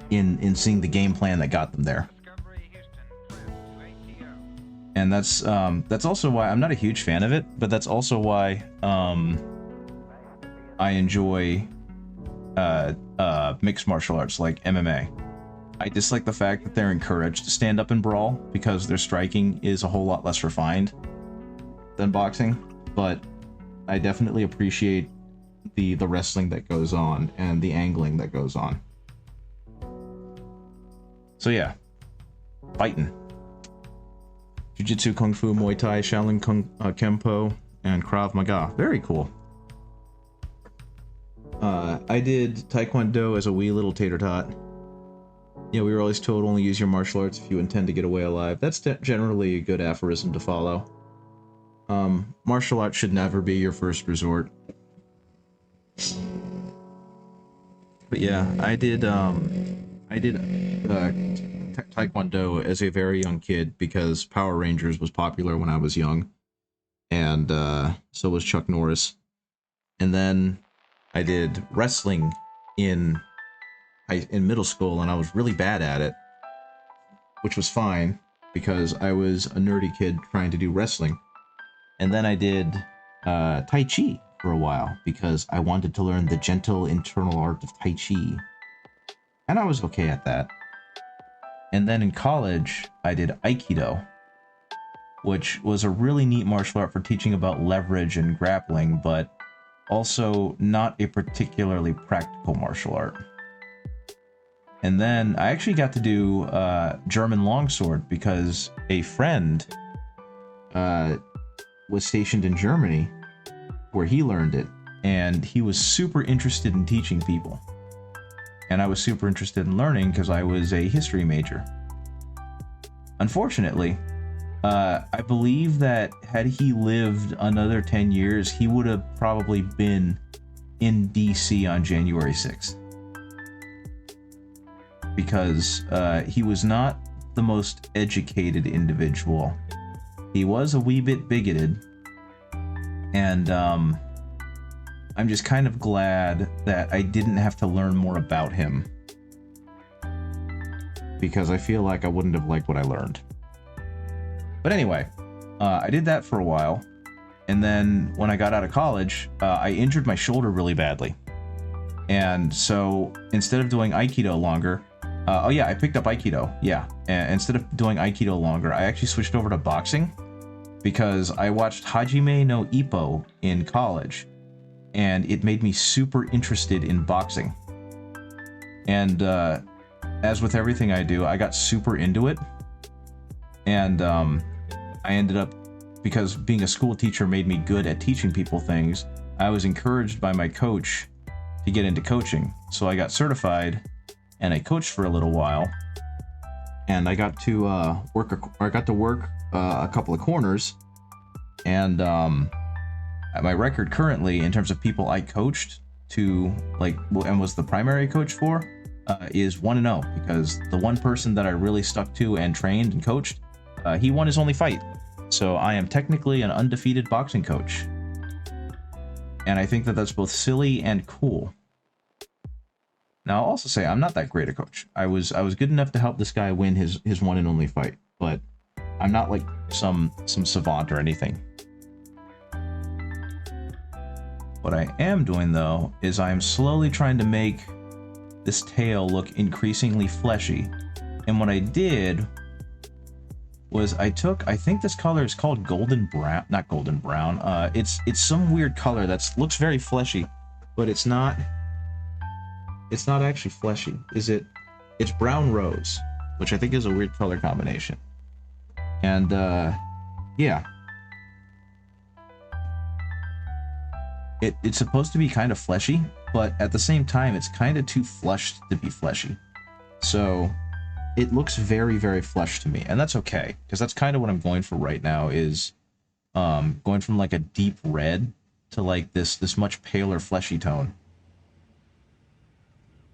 in seeing the game plan that got them there. And that's also why I'm not a huge fan of it, but that's also why I enjoy mixed martial arts like MMA. I dislike the fact that they're encouraged to stand up and brawl because their striking is a whole lot less refined than boxing, but I definitely appreciate the wrestling that goes on and the angling that goes on. So yeah, fighting. Jiu-Jitsu, Kung Fu, Muay Thai, Shaolin Kempo, and Krav Maga. Very cool. I did Taekwondo as a wee little tater tot. Yeah, we were always told only use your martial arts if you intend to get away alive. That's generally a good aphorism to follow. Martial arts should never be your first resort. But yeah, I did Taekwondo as a very young kid because Power Rangers was popular when I was young, and so was Chuck Norris. And then I did wrestling in middle school, and I was really bad at it, which was fine because I was a nerdy kid trying to do wrestling. And then I did Tai Chi for a while because I wanted to learn the gentle internal art of Tai Chi, and I was okay at that. And then in college, I did Aikido, which was a really neat martial art for teaching about leverage and grappling, but also not a particularly practical martial art. And then I actually got to do German longsword because a friend was stationed in Germany where he learned it, and he was super interested in teaching people. And I was super interested in learning because I was a history major. Unfortunately, I believe that had he lived another 10 years, he would have probably been in DC on January 6th. Because he was not the most educated individual. He was a wee bit bigoted. And I'm just kind of glad that I didn't have to learn more about him, because I feel like I wouldn't have liked what I learned. But anyway, I did that for a while, and then when I got out of college, I injured my shoulder really badly. And so instead of doing Aikido longer, I picked up Aikido, and instead of doing Aikido longer, I actually switched over to boxing, because I watched Hajime no Ippo in college, and it made me super interested in boxing. And as with everything I do, I got super into it, and I ended up, because being a school teacher made me good at teaching people things, I was encouraged by my coach to get into coaching. So I got certified, and I coached for a little while, and I got to work a couple of corners, and my record currently in terms of people I coached to, and was the primary coach for, is 1-0, because the one person that I really stuck to and trained and coached, he won his only fight. So I am technically an undefeated boxing coach, and I think that that's both silly and cool. Now, I'll also say I'm not that great a coach. I was good enough to help this guy win his one and only fight, but I'm not like some savant or anything. What I am doing, though, is I'm slowly trying to make this tail look increasingly fleshy. And what I did was I think this color is called golden brown, not golden brown. It's some weird color that looks very fleshy, but it's not actually fleshy. It's brown rose, which I think is a weird color combination. And yeah. It's supposed to be kind of fleshy, but at the same time, it's kind of too flushed to be fleshy. So it looks very, very flush to me, and that's okay, because that's kind of what I'm going for right now, is going from like a deep red to like this much paler fleshy tone.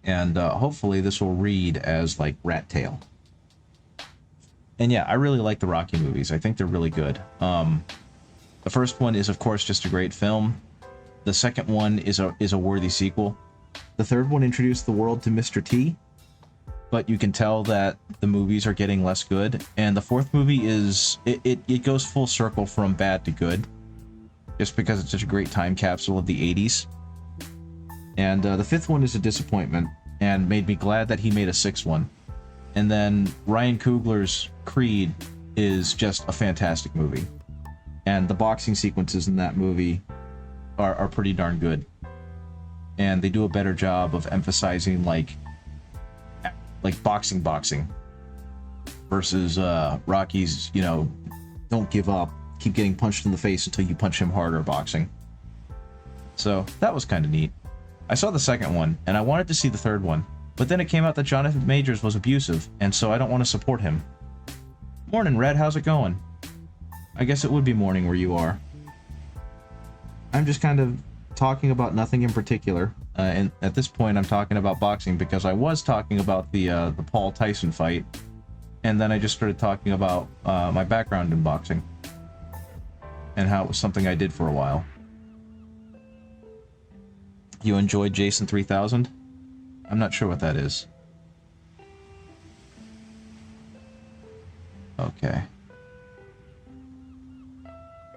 And hopefully this will read as like rat tail. And yeah, I really like the Rocky movies. I think they're really good. The first one is, of course, just a great film. The second one is a worthy sequel. The third one introduced the world to Mr. T, but you can tell that the movies are getting less good. And the fourth movie is it goes full circle from bad to good, just because it's such a great time capsule of the 80s. And the fifth one is a disappointment, and made me glad that he made a sixth one. And then Ryan Coogler's Creed is just a fantastic movie. And the boxing sequences in that movie are pretty darn good. And they do a better job of emphasizing like boxing versus Rocky's, you know, don't give up, keep getting punched in the face until you punch him harder boxing. So that was kind of neat. I saw the second one, and I wanted to see the third one, but then it came out that Jonathan Majors was abusive, and so I don't want to support him. Morning, Red, how's it going? I guess it would be morning where you are. I'm just kind of talking about nothing in particular, and at this point I'm talking about boxing because I was talking about the Paul Tyson fight, and then I just started talking about my background in boxing, and how it was something I did for a while. You enjoyed Jason 3000? I'm not sure what that is. Okay.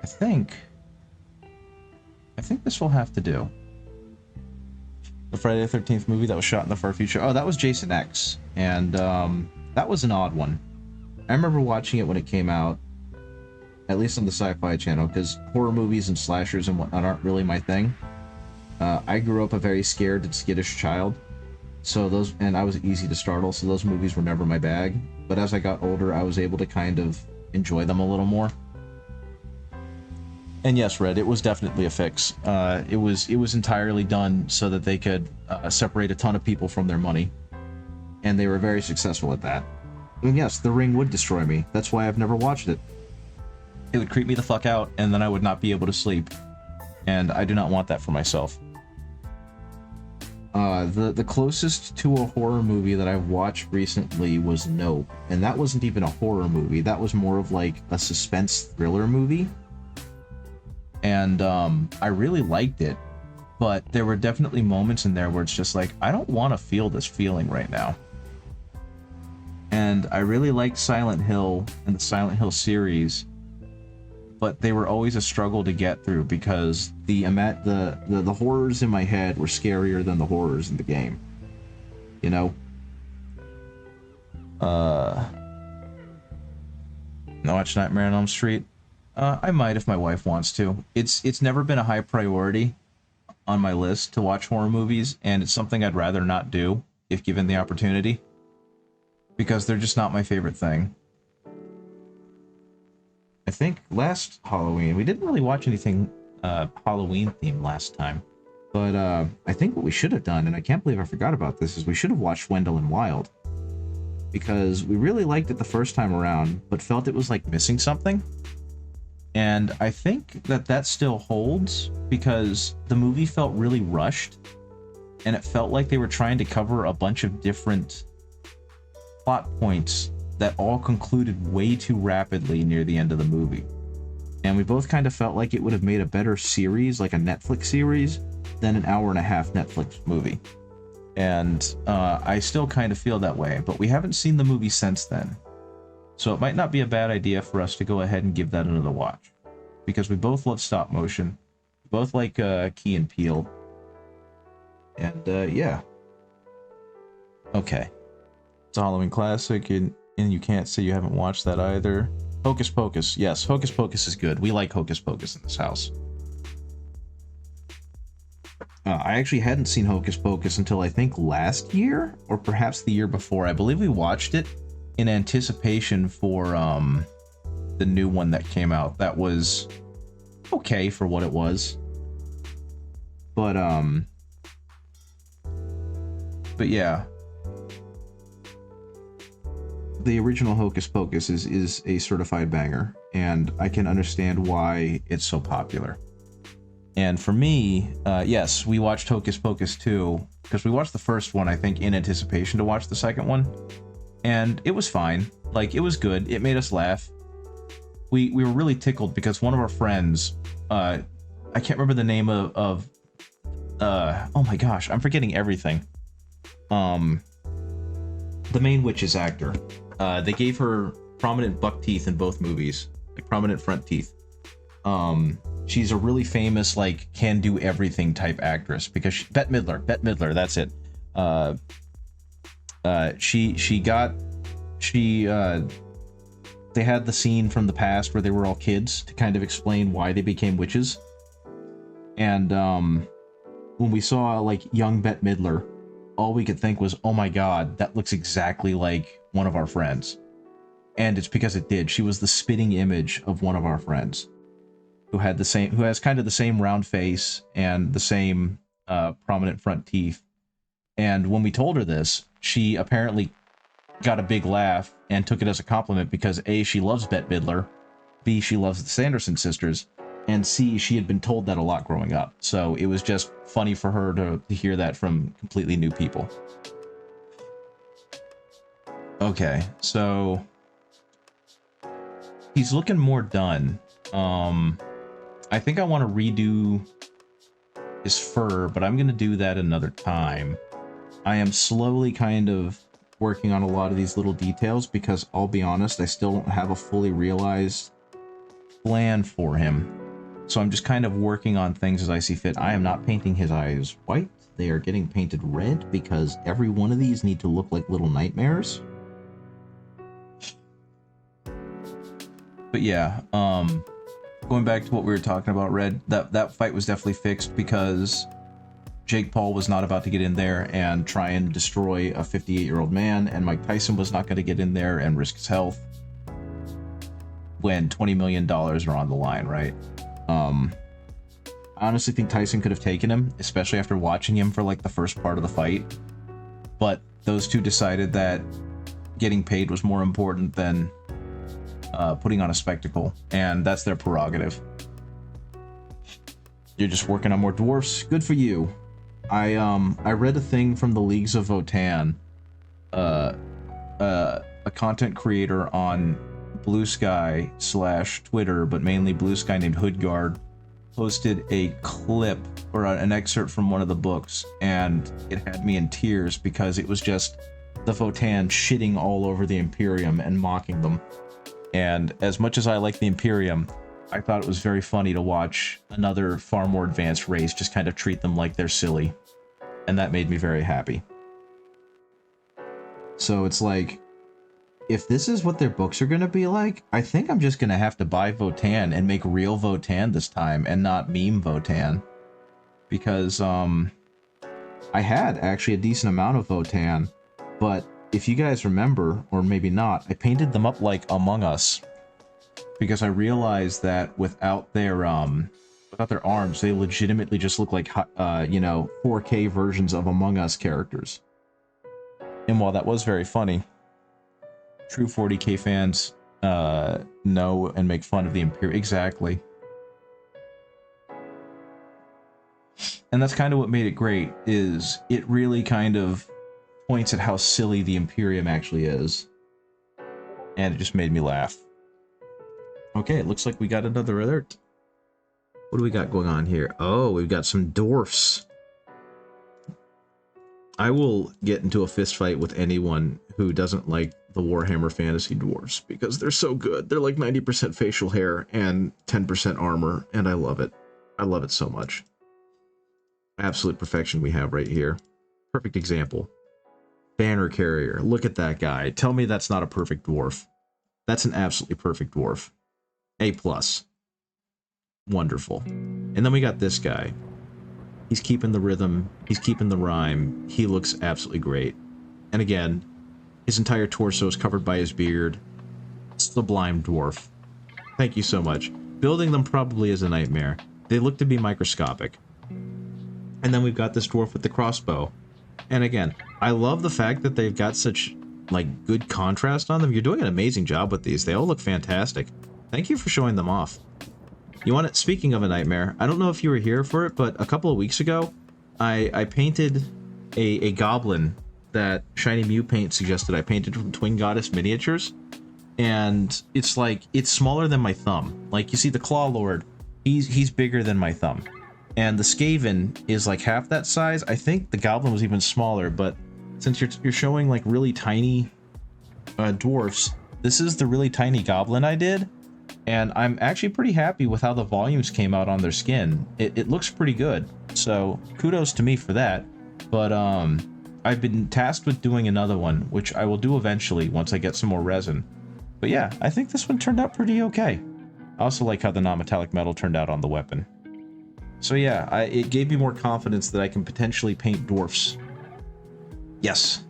I think this will have to do. The Friday the 13th movie that was shot in the far future. Oh, that was Jason X. And that was an odd one. I remember watching it when it came out, at least on the Sci-Fi Channel, because horror movies and slashers and whatnot aren't really my thing. I grew up a very scared and skittish child, and I was easy to startle, so those movies were never my bag. But as I got older, I was able to kind of enjoy them a little more. And yes, Red, it was definitely a fix. It was entirely done so that they could separate a ton of people from their money, and they were very successful at that. And yes, The Ring would destroy me. That's why I've never watched it. It would creep me the fuck out, and then I would not be able to sleep. And I do not want that for myself. The closest to a horror movie that I've watched recently was Nope, and that wasn't even a horror movie. That was more of like a suspense thriller movie. And I really liked it, but there were definitely moments in there where it's just like, I don't want to feel this feeling right now. And I really liked Silent Hill and the Silent Hill series, but they were always a struggle to get through because the horrors in my head were scarier than the horrors in the game. You know? Watch Nightmare on Elm Street? I might if my wife wants to. It's never been a high priority on my list to watch horror movies, and it's something I'd rather not do if given the opportunity, because they're just not my favorite thing. I think last Halloween, we didn't really watch anything Halloween themed last time, but I think what we should have done, and I can't believe I forgot about this, is we should have watched Wendell and Wild, because we really liked it the first time around, but felt it was like missing something. And I think that still holds, because the movie felt really rushed, and it felt like they were trying to cover a bunch of different plot points that all concluded way too rapidly near the end of the movie. And we both kind of felt like it would have made a better series, like a Netflix series, than an hour-and-a-half Netflix movie. And I still kind of feel that way, but we haven't seen the movie since then. So it might not be a bad idea for us to go ahead and give that another watch, because we both love stop motion, both like Key and Peele, and yeah. Okay, it's a Halloween classic, and you can't say you haven't watched that either. Hocus Pocus, yes, Hocus Pocus is good. We like Hocus Pocus in this house. I actually hadn't seen Hocus Pocus until I think last year, or perhaps the year before. I believe we watched it in anticipation for the new one that came out. That was okay for what it was, but yeah, the original Hocus Pocus is a certified banger, and I can understand why it's so popular. And for me, yes, we watched Hocus Pocus 2, because we watched the first one, I think, in anticipation to watch the second one. and it was fine. Like, it was good. It made us laugh. We were really tickled because one of our friends, I can't remember the name of oh my gosh, I'm forgetting everything. The main witch's actor. They gave her prominent buck teeth in both movies, like prominent front teeth. She's a really famous, like, can do everything type actress because Bette Midler, that's it. They had the scene from the past where they were all kids to kind of explain why they became witches. And when we saw like young Bette Midler, all we could think was, oh my god, that looks exactly like one of our friends. And it's because it did. She was the spitting image of one of our friends who has kind of the same round face and the same prominent front teeth. And when we told her this, she apparently got a big laugh and took it as a compliment because A, she loves Bette Midler, B, she loves the Sanderson sisters, and C, she had been told that a lot growing up. So it was just funny for her to hear that from completely new people. Okay, so he's looking more done. I think I want to redo his fur, but I'm going to do that another time. I am slowly kind of working on a lot of these little details because I'll be honest, I still don't have a fully realized plan for him. So I'm just kind of working on things as I see fit. I am not painting his eyes white. They are getting painted red because every one of these need to look like little nightmares. But yeah, going back to what we were talking about, Red, that fight was definitely fixed because Jake Paul was not about to get in there and try and destroy a 58-year-old man, and Mike Tyson was not going to get in there and risk his health when $20 million are on the line, right? I honestly think Tyson could have taken him, especially after watching him for like the first part of the fight. But those two decided that getting paid was more important than putting on a spectacle, and that's their prerogative. You're just working on more dwarfs. Good for you. I read a thing from the Leagues of Votann. A content creator on Blue Sky / Twitter, but mainly Blue Sky, named Hoodguard, posted a clip or an excerpt from one of the books, and it had me in tears because it was just the Votann shitting all over the Imperium and mocking them. And as much as I like the Imperium, I thought it was very funny to watch another far more advanced race just kind of treat them like they're silly. And that made me very happy. So it's like, if this is what their books are going to be like, I think I'm just going to have to buy Votann and make real Votann this time and not meme Votann. Because I had actually a decent amount of Votann, but if you guys remember, or maybe not, I painted them up like Among Us because I realized that without their arms, they legitimately just look like 4K versions of Among Us characters. And while that was very funny, true 40K fans know and make fun of the Imperium. Exactly. And that's kind of what made it great, is it really kind of points at how silly the Imperium actually is. And it just made me laugh. Okay, it looks like we got another alert. What do we got going on here? Oh, we've got some dwarfs. I will get into a fist fight with anyone who doesn't like the Warhammer Fantasy dwarfs because they're so good. They're like 90% facial hair and 10% armor, and I love it. I love it so much. Absolute perfection we have right here. Perfect example. Banner carrier. Look at that guy. Tell me that's not a perfect dwarf. That's an absolutely perfect dwarf. A+. Wonderful. And then we got this guy. He's keeping the rhythm. He's keeping the rhyme. He looks absolutely great. And again, his entire torso is covered by his beard. Sublime dwarf. Thank you so much. Building them probably is a nightmare. They look to be microscopic. And then we've got this dwarf with the crossbow. And again, I love the fact that they've got such, like, good contrast on them. You're doing an amazing job with these. They all look fantastic. Thank you for showing them off. You want it? Speaking of a nightmare, I don't know if you were here for it, but a couple of weeks ago, I painted a goblin that Shiny Mew Paint suggested I painted from Twin Goddess Miniatures. And it's like, it's smaller than my thumb. Like, you see the Claw Lord, he's bigger than my thumb. And the Skaven is like half that size. I think the Goblin was even smaller, but since you're showing like really tiny dwarfs, this is the really tiny Goblin I did. And I'm actually pretty happy with how the volumes came out on their skin. It looks pretty good. So kudos to me for that. But I've been tasked with doing another one, which I will do eventually once I get some more resin. But yeah, I think this one turned out pretty okay. I also like how the non-metallic metal turned out on the weapon. So yeah, it gave me more confidence that I can potentially paint dwarfs. Yes.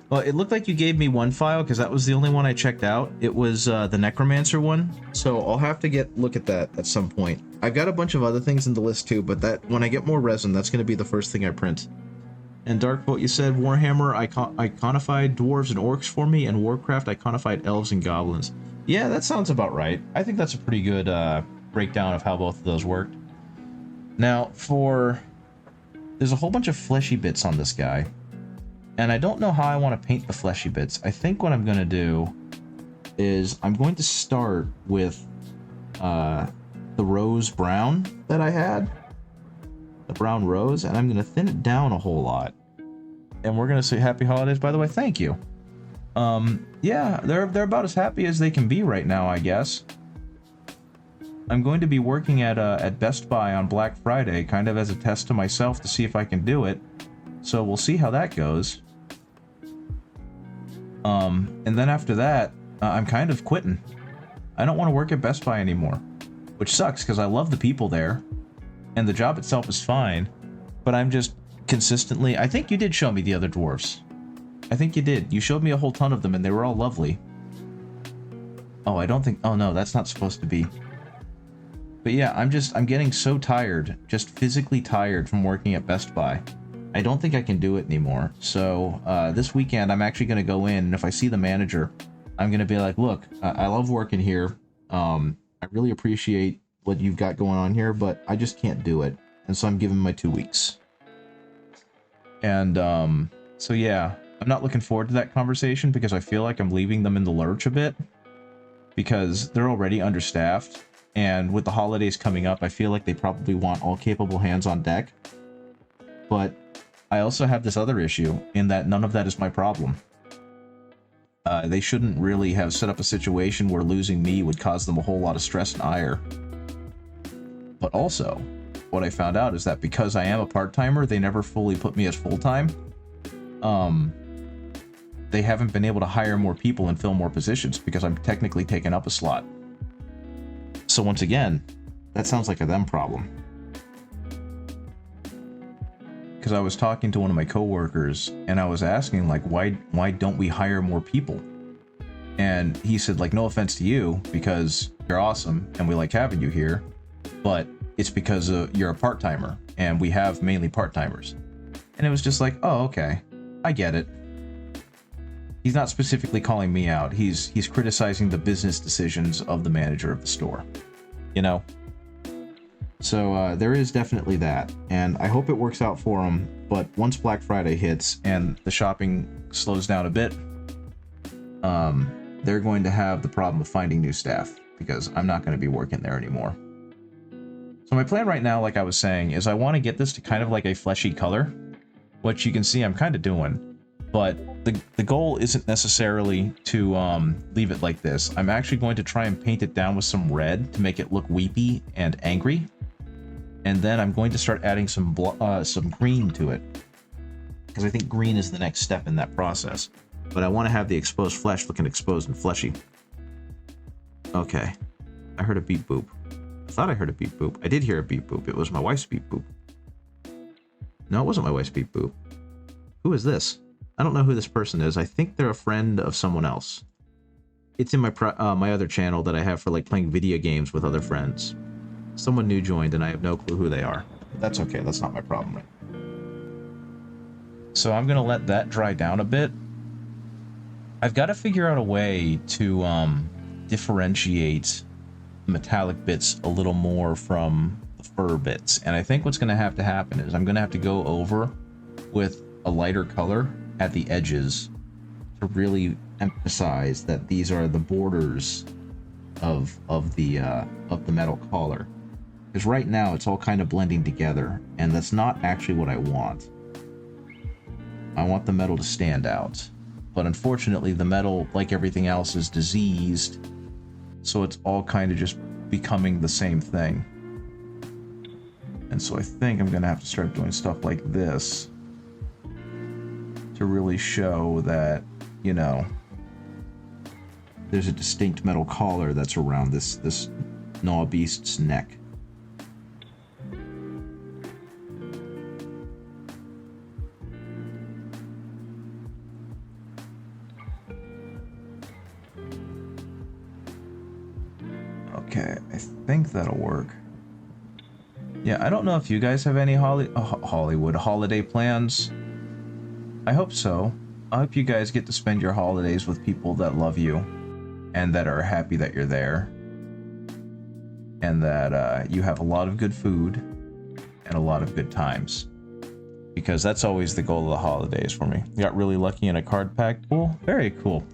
Well, it looked like you gave me one file because that was the only one I checked out. It was the Necromancer one. So I'll have to look at that at some point. I've got a bunch of other things in the list too, but that when I get more resin, that's going to be the first thing I print. And Darkbolt, you said Warhammer iconified dwarves and orcs for me, and Warcraft iconified elves and goblins. Yeah, that sounds about right. I think that's a pretty good breakdown of how both of those worked. Now, there's a whole bunch of fleshy bits on this guy, and I don't know how I want to paint the fleshy bits. I think what I'm going to do is I'm going to start with the rose brown that I had. The brown rose, and I'm going to thin it down a whole lot. And we're going to say happy holidays, by the way. Thank you. Yeah, they're about as happy as they can be right now, I guess. I'm going to be working at Best Buy on Black Friday, kind of as a test to myself to see if I can do it. So we'll see how that goes. And then after that, I'm kind of quitting. I don't want to work at Best Buy anymore, which sucks because I love the people there. And the job itself is fine, but I'm just consistently... I think you did show me the other dwarfs. I think you did. You showed me a whole ton of them, and they were all lovely. Oh, I don't think... Oh, no, that's not supposed to be. But yeah, I'm getting so tired, just physically tired from working at Best Buy. I don't think I can do it anymore. So this weekend, I'm actually going to go in, and if I see the manager, I'm going to be like, look, I love working here. I really appreciate what you've got going on here, but I just can't do it. And so I'm giving my 2 weeks. And so yeah, I'm not looking forward to that conversation because I feel like I'm leaving them in the lurch a bit because they're already understaffed. And with the holidays coming up, I feel like they probably want all capable hands on deck. But I also have this other issue in that none of that is my problem. They shouldn't really have set up a situation where losing me would cause them a whole lot of stress and ire. But also, what I found out is that because I am a part-timer, they never fully put me as full-time. They haven't been able to hire more people and fill more positions because I'm technically taking up a slot. So once again, that sounds like a them problem. Because I was talking to one of my coworkers and I was asking like, why don't we hire more people? And he said like, no offense to you because you're awesome and we like having you here, but it's because you're a part-timer and we have mainly part-timers. And it was just like, oh, okay, I get it. He's not specifically calling me out. He's criticizing the business decisions of the manager of the store, you know? So there is definitely that, and I hope it works out for him, but once Black Friday hits and the shopping slows down a bit, they're going to have the problem of finding new staff, because I'm not going to be working there anymore. So my plan right now, like I was saying, is I want to get this to kind of like a fleshy color, which you can see I'm kind of doing, but the goal isn't necessarily to leave it like this. I'm actually going to try and paint it down with some red to make it look weepy and angry. And then I'm going to start adding some green to it, because I think green is the next step in that process. But I want to have the exposed flesh looking exposed and fleshy. Okay, I heard a beep boop. I thought I heard a beep boop. I did hear a beep boop. It was my wife's beep boop. No, it wasn't my wife's beep boop. Who is this? I don't know who this person is. I think they're a friend of someone else. It's in my my other channel that I have for like playing video games with other friends. Someone new joined and I have no clue who they are. That's okay, that's not my problem. Right? So I'm gonna let that dry down a bit. I've got to figure out a way to differentiate metallic bits a little more from the fur bits. And I think what's gonna have to happen is I'm gonna have to go over with a lighter color at the edges to really emphasize that these are the borders of the metal collar. Because right now it's all kind of blending together, and that's not actually what I want. I want the metal to stand out. But unfortunately, the metal, like everything else, is diseased, so it's all kind of just becoming the same thing. And so I think I'm going to have to start doing stuff like this to really show that, you know, there's a distinct metal collar that's around this Gnaw Beast's neck. Okay, I think that'll work. Yeah, I don't know if you guys have any Hollywood holiday plans. I hope so. I hope you guys get to spend your holidays with people that love you and that are happy that you're there. And that you have a lot of good food and a lot of good times. Because that's always the goal of the holidays for me. Got really lucky in a card pack. Cool. Very cool.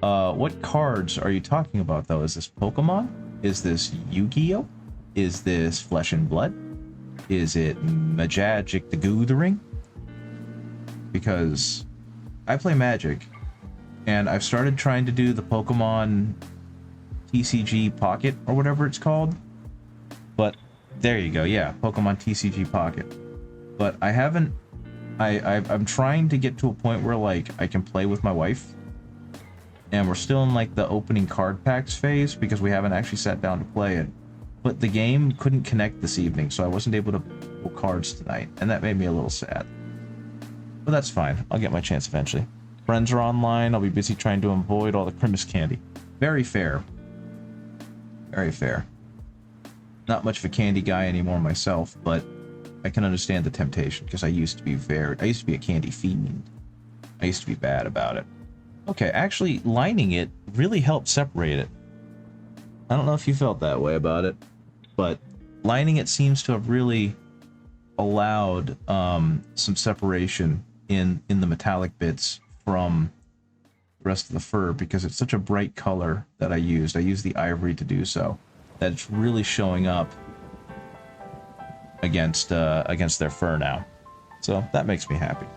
What cards are you talking about, though? Is this Pokemon? Is this Yu-Gi-Oh? Is this Flesh and Blood? Is it Magic the Gathering? Because I play Magic, and I've started trying to do the Pokemon TCG Pocket, or whatever it's called. But there you go, yeah, Pokemon TCG Pocket. But I haven't... I'm trying to get to a point where, like, I can play with my wife. And we're still in, like, the opening card packs phase, because we haven't actually sat down to play it. But the game couldn't connect this evening, so I wasn't able to pull cards tonight, and that made me a little sad. But that's fine. I'll get my chance eventually. Friends are online. I'll be busy trying to avoid all the Christmas candy. Very fair. Very fair. Not much of a candy guy anymore myself, but I can understand the temptation, because I used to be a candy fiend. I used to be bad about it. Okay, actually, lining it really helped separate it. I don't know if you felt that way about it, but lining it seems to have really allowed some separation in the metallic bits from the rest of the fur, because it's such a bright color that I used. I used the ivory to do so, that it's really showing up against their fur now. So that makes me happy.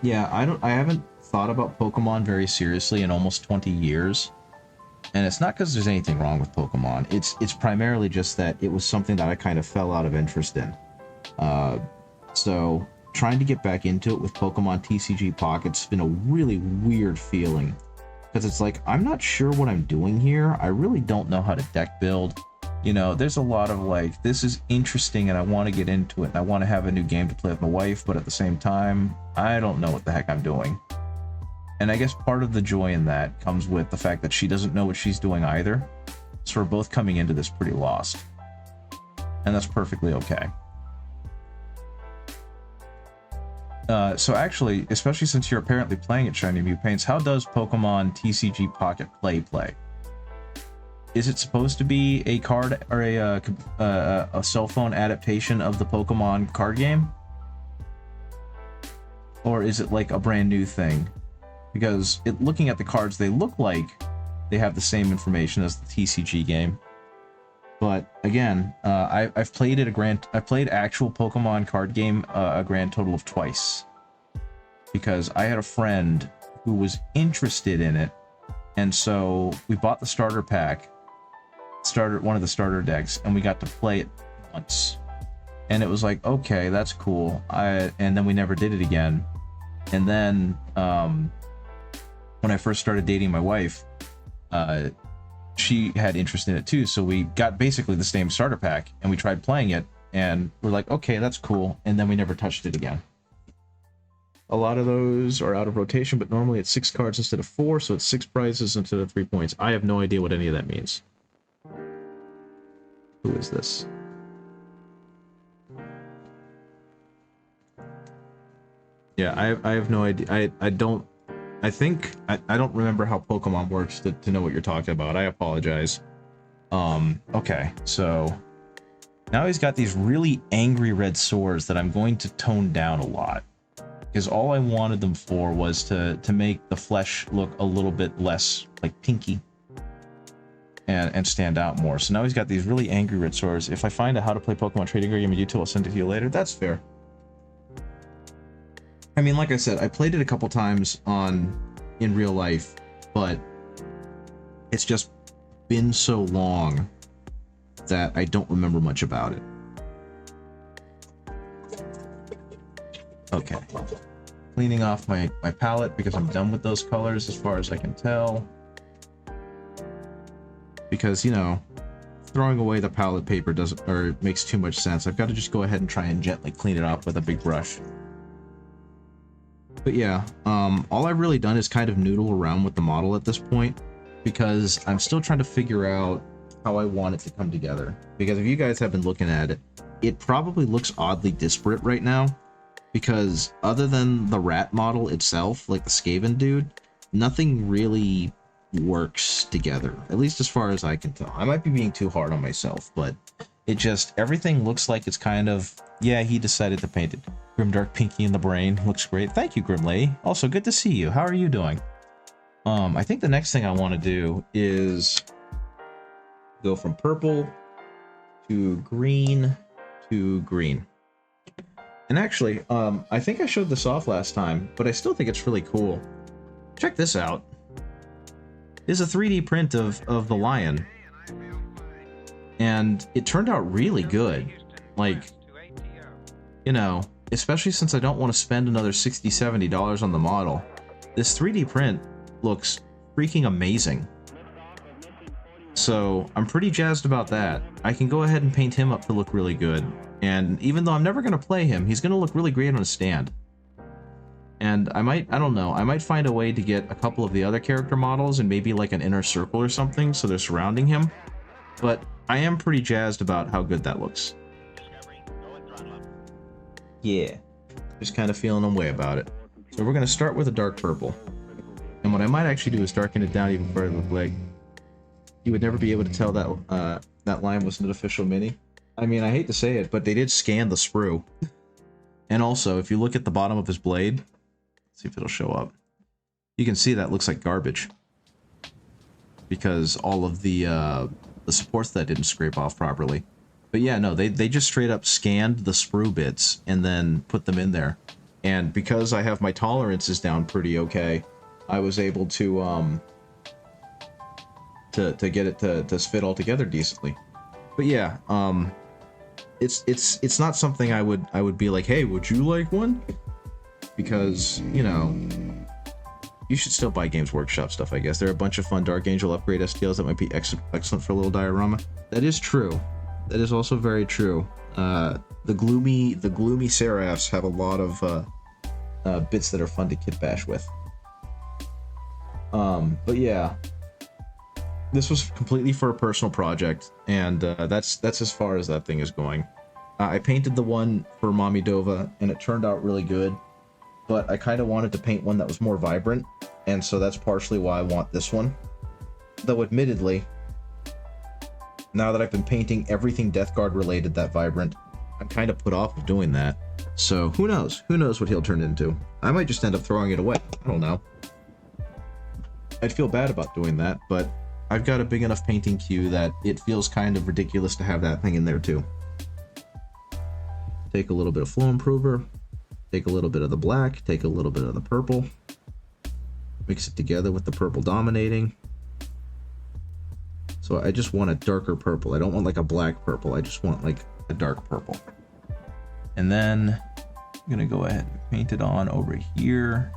Yeah, I haven't thought about Pokemon very seriously in almost 20 years. And it's not because there's anything wrong with Pokemon. It's primarily just that it was something that I kind of fell out of interest in. So trying to get back into it with Pokemon TCG Pocket's been a really weird feeling. Because it's like, I'm not sure what I'm doing here. I really don't know how to deck build. You know, there's a lot of like, this is interesting and I want to get into it. And I want to have a new game to play with my wife. But at the same time, I don't know what the heck I'm doing. And I guess part of the joy in that comes with the fact that she doesn't know what she's doing either. So we're both coming into this pretty lost. And that's perfectly okay. So actually, especially since you're apparently playing at Shiny Mew Paints, how does Pokemon TCG Pocket play? Is it supposed to be a card or a cell phone adaptation of the Pokemon card game? Or is it like a brand new thing? Because looking at the cards, they look like they have the same information as the TCG game. But again, I've played actual Pokemon card game a grand total of twice. Because I had a friend who was interested in it, and so we bought the starter pack, one of the starter decks, and we got to play it once. And it was like, okay, that's cool. And then we never did it again. And then when I first started dating my wife, she had interest in it too, so we got basically the same starter pack, and we tried playing it, and we're like, okay, that's cool, and then we never touched it again. A lot of those are out of rotation, but normally it's 6 cards instead of 4, so it's 6 prizes instead of 3 points. I have no idea what any of that means. Who is this? Yeah, I have no idea. I don't remember how Pokemon works to know what you're talking about. I apologize. Okay, so Now he's got these really angry red sores that I'm going to tone down a lot. Because all I wanted them for was to make the flesh look a little bit less like pinky. And stand out more. So now he's got these really angry red sores. If I find out how to play Pokemon trading card game in YouTube, I'll send it to you later. That's fair. I mean, like I said, I played it a couple times in real life, but it's just been so long that I don't remember much about it. Okay. Cleaning off my palette because I'm done with those colors as far as I can tell. Because, you know, throwing away the palette paper doesn't, or makes too much sense. I've got to just go ahead and try and gently clean it up with a big brush. But yeah, all I've really done is kind of noodle around with the model at this point, because I'm still trying to figure out how I want it to come together. Because if you guys have been looking at it, it probably looks oddly disparate right now, because other than the rat model itself, like the Skaven dude, nothing really works together, at least as far as I can tell. I might be being too hard on myself, but it just, everything looks like it's kind of, yeah, he decided to paint it. Grimdark Pinky in the brain looks great. Thank you, Grimlady. Also, good to see you. How are you doing? I think the next thing I want to do is go from purple to green to green. And actually, I think I showed this off last time, but I still think it's really cool. Check this out. Is a 3D print of the lion, and it turned out really good. Like, you know, especially since I don't want to spend another $60-70 on the model, this 3D print looks freaking amazing. So I'm pretty jazzed about that. I can go ahead and paint him up to look really good, and even though I'm never going to play him, he's going to look really great on a stand. And I don't know, I might find a way to get a couple of the other character models and maybe like an inner circle or something so they're surrounding him. But I am pretty jazzed about how good that looks. Yeah, just kind of feeling a way about it. So we're going to start with a dark purple. And what I might actually do is darken it down even further with leg. You would never be able to tell that that line was an official mini. I mean, I hate to say it, but they did scan the sprue. And also, if you look at the bottom of his blade, see if it'll show up. You can see that looks like garbage because all of the supports that didn't scrape off properly. But yeah, no, they just straight up scanned the sprue bits and then put them in there. And because I have my tolerances down pretty okay, I was able to get it to fit all together decently. But yeah, it's not something I would be like, hey, would you like one? Because, you know, you should still buy Games Workshop stuff, I guess. There are a bunch of fun Dark Angel upgrade STLs that might be excellent for a little diorama. That is true. That is also very true. The gloomy Seraphs have a lot of bits that are fun to kit bash with. But yeah, this was completely for a personal project, and that's as far as that thing is going. I painted the one for Mommy Dova, and it turned out really good. But I kind of wanted to paint one that was more vibrant, and so that's partially why I want this one. Though admittedly, now that I've been painting everything Death Guard related that vibrant, I'm kind of put off of doing that. So who knows? Who knows what he'll turn into? I might just end up throwing it away. I don't know. I'd feel bad about doing that, but I've got a big enough painting queue that it feels kind of ridiculous to have that thing in there too. Take a little bit of Flow Improver. Take a little bit of the black, take a little bit of the purple, mix it together with the purple dominating. So I just want a darker purple. I don't want like a black purple. I just want like a dark purple. And then I'm gonna go ahead and paint it on over here.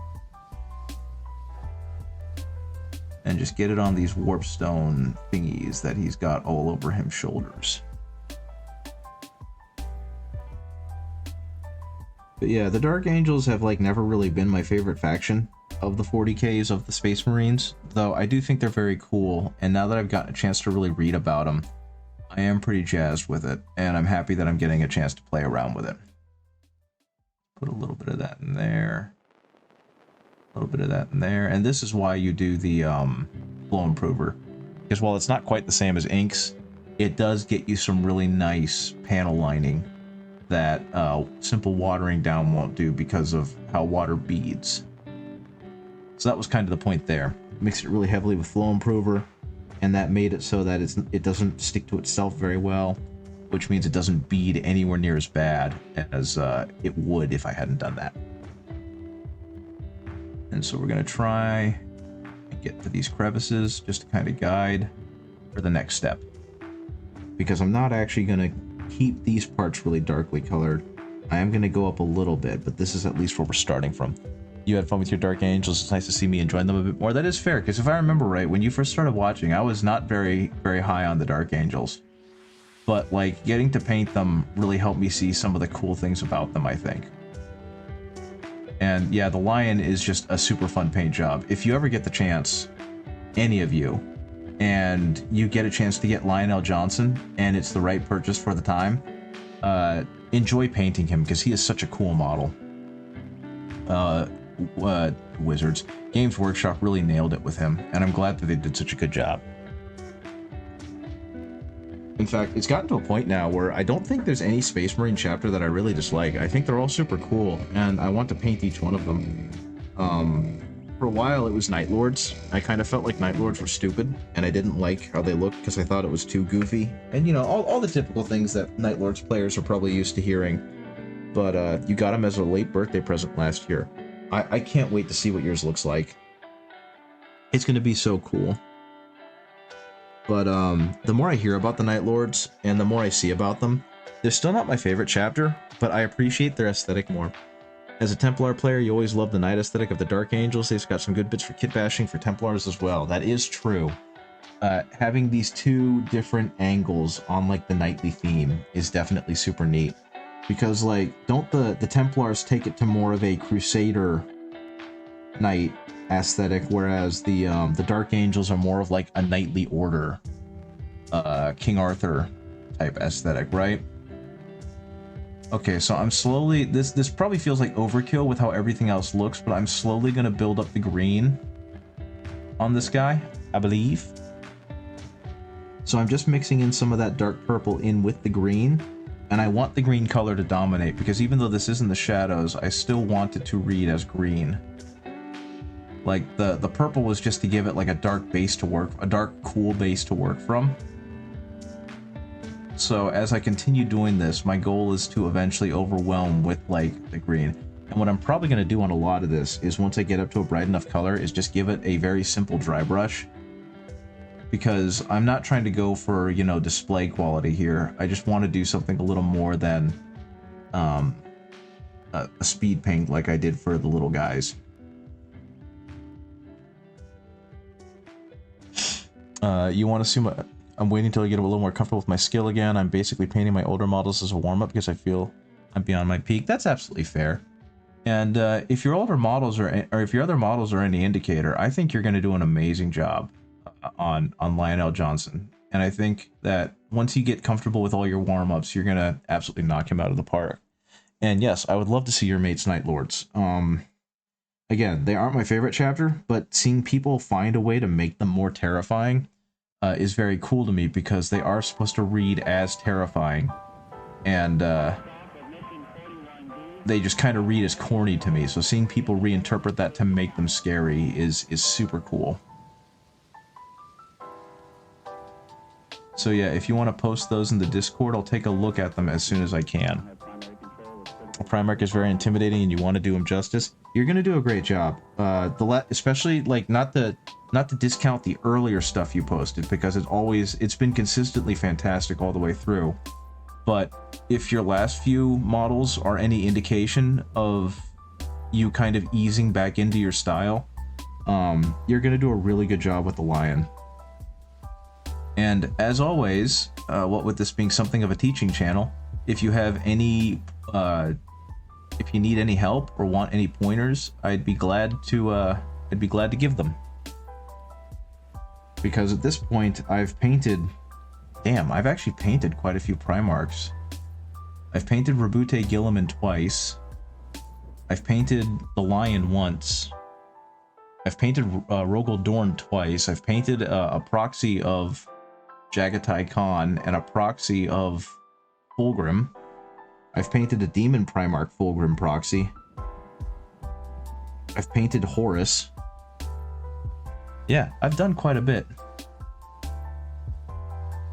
And just get it on these warpstone thingies that he's got all over his shoulders. But yeah, the Dark Angels have like never really been my favorite faction of the 40Ks of the Space Marines, though I do think they're very cool, and now that I've gotten a chance to really read about them, I am pretty jazzed with it, and I'm happy that I'm getting a chance to play around with it. Put a little bit of that in there, a little bit of that in there, and this is why you do the Flow Improver, because while it's not quite the same as inks, it does get you some really nice panel lining that simple watering down won't do because of how water beads. So that was kind of the point there. Mixed it really heavily with Flow Improver, and that made it so that it doesn't stick to itself very well, which means it doesn't bead anywhere near as bad as it would if I hadn't done that. And so we're going to try and get to these crevices just to kind of guide for the next step. Because I'm not actually going to keep these parts really darkly colored. I am going to go up a little bit, but this is at least where we're starting from. You had fun with your Dark Angels. It's nice to see me enjoying them a bit more. That is fair, because if I remember right, when you first started watching, I was not very high on the Dark Angels. But, like, getting to paint them really helped me see some of the cool things about them, I think. And, yeah, the Lion is just a super fun paint job. If you ever get the chance, any of you, and you get a chance to get Lionel Johnson, and it's the right purchase for the time, enjoy painting him, because he is such a cool model. Wizards. Games Workshop really nailed it with him, and I'm glad that they did such a good job. In fact, it's gotten to a point now where I don't think there's any Space Marine chapter that I really dislike. I think they're all super cool, and I want to paint each one of them. For a while, it was Night Lords. I kind of felt like Night Lords were stupid, and I didn't like how they looked because I thought it was too goofy. And, you know, all the typical things that Night Lords players are probably used to hearing. But you got them as a late birthday present last year. I can't wait to see what yours looks like. It's going to be so cool. But the more I hear about the Night Lords, and the more I see about them, they're still not my favorite chapter, but I appreciate their aesthetic more. As a Templar player, you always love the night aesthetic of the Dark Angels. They've got some good bits for kit bashing for Templars as well. That is true. Having these two different angles on, like, the knightly theme is definitely super neat. Because, like, don't the Templars take it to more of a Crusader knight aesthetic, whereas the Dark Angels are more of like a knightly order, King Arthur type aesthetic, right? Okay, so I'm slowly, this probably feels like overkill with how everything else looks, but I'm slowly gonna build up the green on this guy, I believe. So I'm just mixing in some of that dark purple in with the green, and I want the green color to dominate, because even though this isn't the shadows, I still want it to read as green. Like, the purple was just to give it like a dark base to work, a dark cool base to work from. So as I continue doing this, my goal is to eventually overwhelm with, like, the green. And what I'm probably going to do on a lot of this is, once I get up to a bright enough color, is just give it a very simple dry brush. Because I'm not trying to go for, you know, display quality here. I just want to do something a little more than a speed paint like I did for the little guys. You want to assume I'm waiting until I get a little more comfortable with my skill again. I'm basically painting my older models as a warm-up because I feel I'm beyond my peak. That's absolutely fair. And if your older models or if your other models are any indicator, I think you're going to do an amazing job on Lionel Johnson. And I think that once you get comfortable with all your warm-ups, you're going to absolutely knock him out of the park. And yes, I would love to see your mates Night Lords. Again, they aren't my favorite chapter, but seeing people find a way to make them more terrifying is very cool to me, because they are supposed to read as terrifying, and they just kind of read as corny to me. So seeing people reinterpret that to make them scary is super cool. So yeah, if you want to post those in the Discord, I'll take a look at them as soon as I can. Primarch is very intimidating, and you want to do him justice. You're gonna do a great job. Especially, like, not to discount the earlier stuff you posted, because it's been consistently fantastic all the way through. But if your last few models are any indication of you kind of easing back into your style, you're gonna do a really good job with the Lion. And as always, what with this being something of a teaching channel, if you have any if you need any help or want any pointers, I'd be glad to give them. Because at this point, I've actually painted quite a few Primarchs. I've painted Rabute Guilliman twice. I've painted the Lion once. I've painted Rogel Dorn twice. I've painted a proxy of Jagatai Khan and a proxy of Fulgrim. I've painted a Demon Primarch Fulgrim proxy. I've painted Horus. Yeah, I've done quite a bit.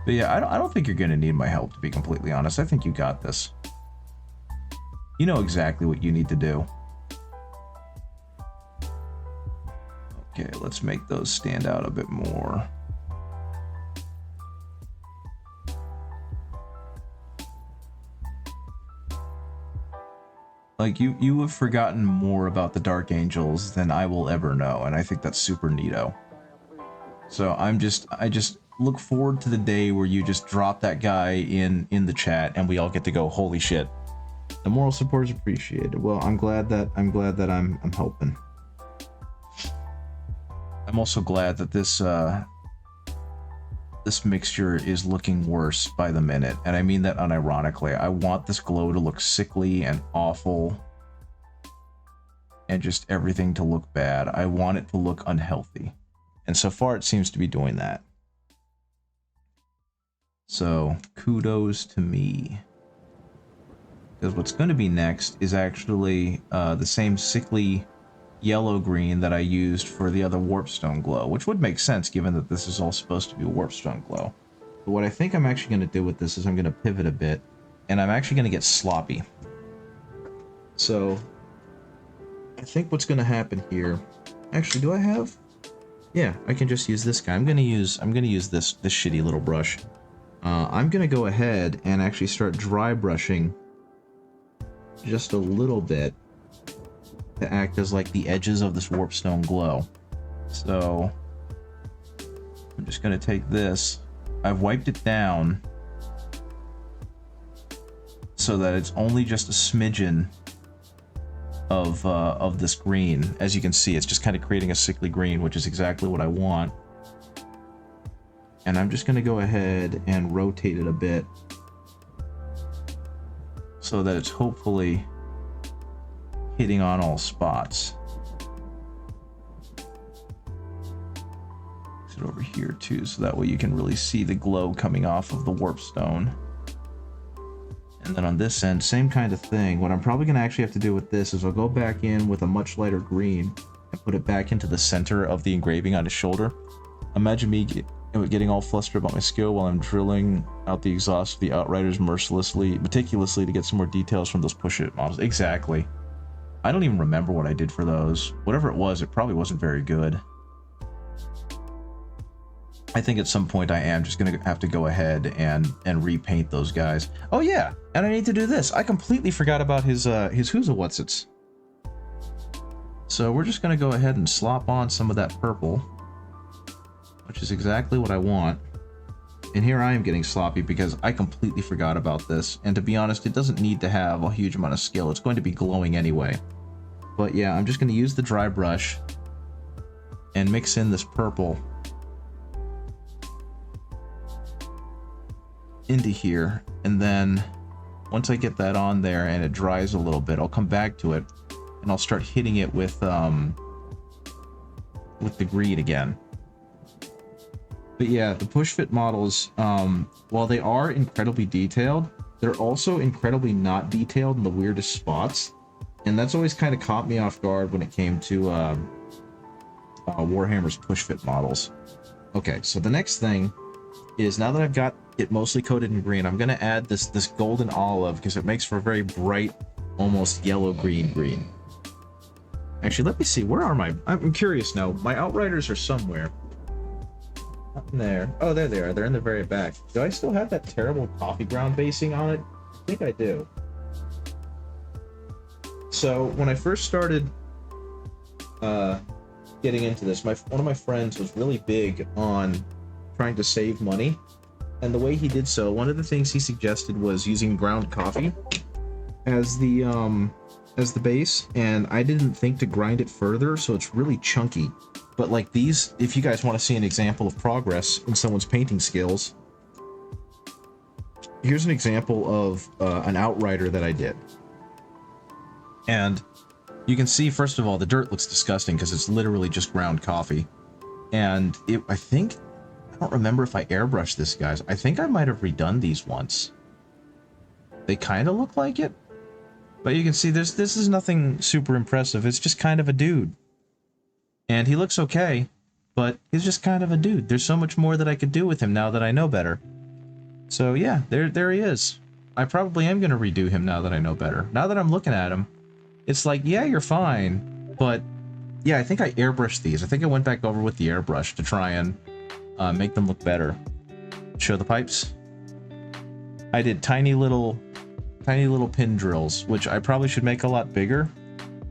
But yeah, I don't think you're going to need my help, to be completely honest. I think you got this. You know exactly what you need to do. Okay, let's make those stand out a bit more. Like, you have forgotten more about the Dark Angels than I will ever know, and I think that's super neato. So I just look forward to the day where you just drop that guy in the chat and we all get to go, holy shit. The moral support is appreciated. Well, I'm glad that I'm helping. I'm also glad that this mixture is looking worse by the minute, and I mean that unironically. I want this glow to look sickly and awful and just everything to look bad. I want it to look unhealthy, and so far it seems to be doing that. So kudos to me, because what's going to be next is actually the same sickly yellow-green that I used for the other Warpstone glow, which would make sense given that this is all supposed to be Warpstone glow. But what I think I'm actually going to do with this is I'm going to pivot a bit, and I'm actually going to get sloppy. So I think what's going to happen here... Actually, do I have... Yeah, I can just use this guy. I'm going to use this shitty little brush. I'm going to go ahead and actually start dry brushing just a little bit to act as like the edges of this Warpstone glow. So I'm just going to take this. I've wiped it down so that it's only just a smidgen of this green. As you can see, it's just kind of creating a sickly green, which is exactly what I want. And I'm just going to go ahead and rotate it a bit so that it's hopefully hitting on all spots. Put it over here too, so that way you can really see the glow coming off of the Warpstone. And then on this end, same kind of thing. What I'm probably going to actually have to do with this is I'll go back in with a much lighter green and put it back into the center of the engraving on his shoulder. Imagine me getting all flustered about my skill while I'm drilling out the exhaust of the Outriders meticulously to get some more details from those push-it models. Exactly. I don't even remember what I did for those. Whatever it was, it probably wasn't very good. I think at some point I am just going to have to go ahead and repaint those guys. Oh yeah, and I need to do this. I completely forgot about his Who's-a-Whatsits. So we're just going to go ahead and slop on some of that purple, which is exactly what I want. And here I am getting sloppy because I completely forgot about this. And to be honest, it doesn't need to have a huge amount of skill. It's going to be glowing anyway. But yeah, I'm just going to use the dry brush and mix in this purple into here. And then once I get that on there and it dries a little bit, I'll come back to it and I'll start hitting it with the green again. But yeah, the push fit models, while they are incredibly detailed, they're also incredibly not detailed in the weirdest spots. And that's always kind of caught me off guard when it came to Warhammer's push fit models. Okay, so the next thing is, now that I've got it mostly coated in green, I'm going to add this golden olive because it makes for a very bright, almost yellow-green green. Actually, let me see. Where are my... I'm curious now. My Outriders are somewhere. Up in there. Oh, there they are. They're in the very back. Do I still have that terrible coffee ground basing on it? I think I do. So, when I first started getting into this, one of my friends was really big on trying to save money. And the way he did so, one of the things he suggested was using ground coffee as the base. And I didn't think to grind it further, so it's really chunky. But like these, if you guys want to see an example of progress in someone's painting skills, here's an example of an Outrider that I did. And you can see, first of all, the dirt looks disgusting because it's literally just ground coffee. And I think don't remember if I airbrushed this, guys. I think I might have redone these once. They kind of look like it. But you can see this is nothing super impressive. It's just kind of a dude. And he looks okay, but he's just kind of a dude. There's so much more that I could do with him now that I know better. So yeah, there he is. I probably am going to redo him now that I know better. Now that I'm looking at him, it's like, yeah, you're fine. But yeah, I think I airbrushed these. I think I went back over with the airbrush to try and make them look better. Show the pipes. I did tiny little pin drills, which I probably should make a lot bigger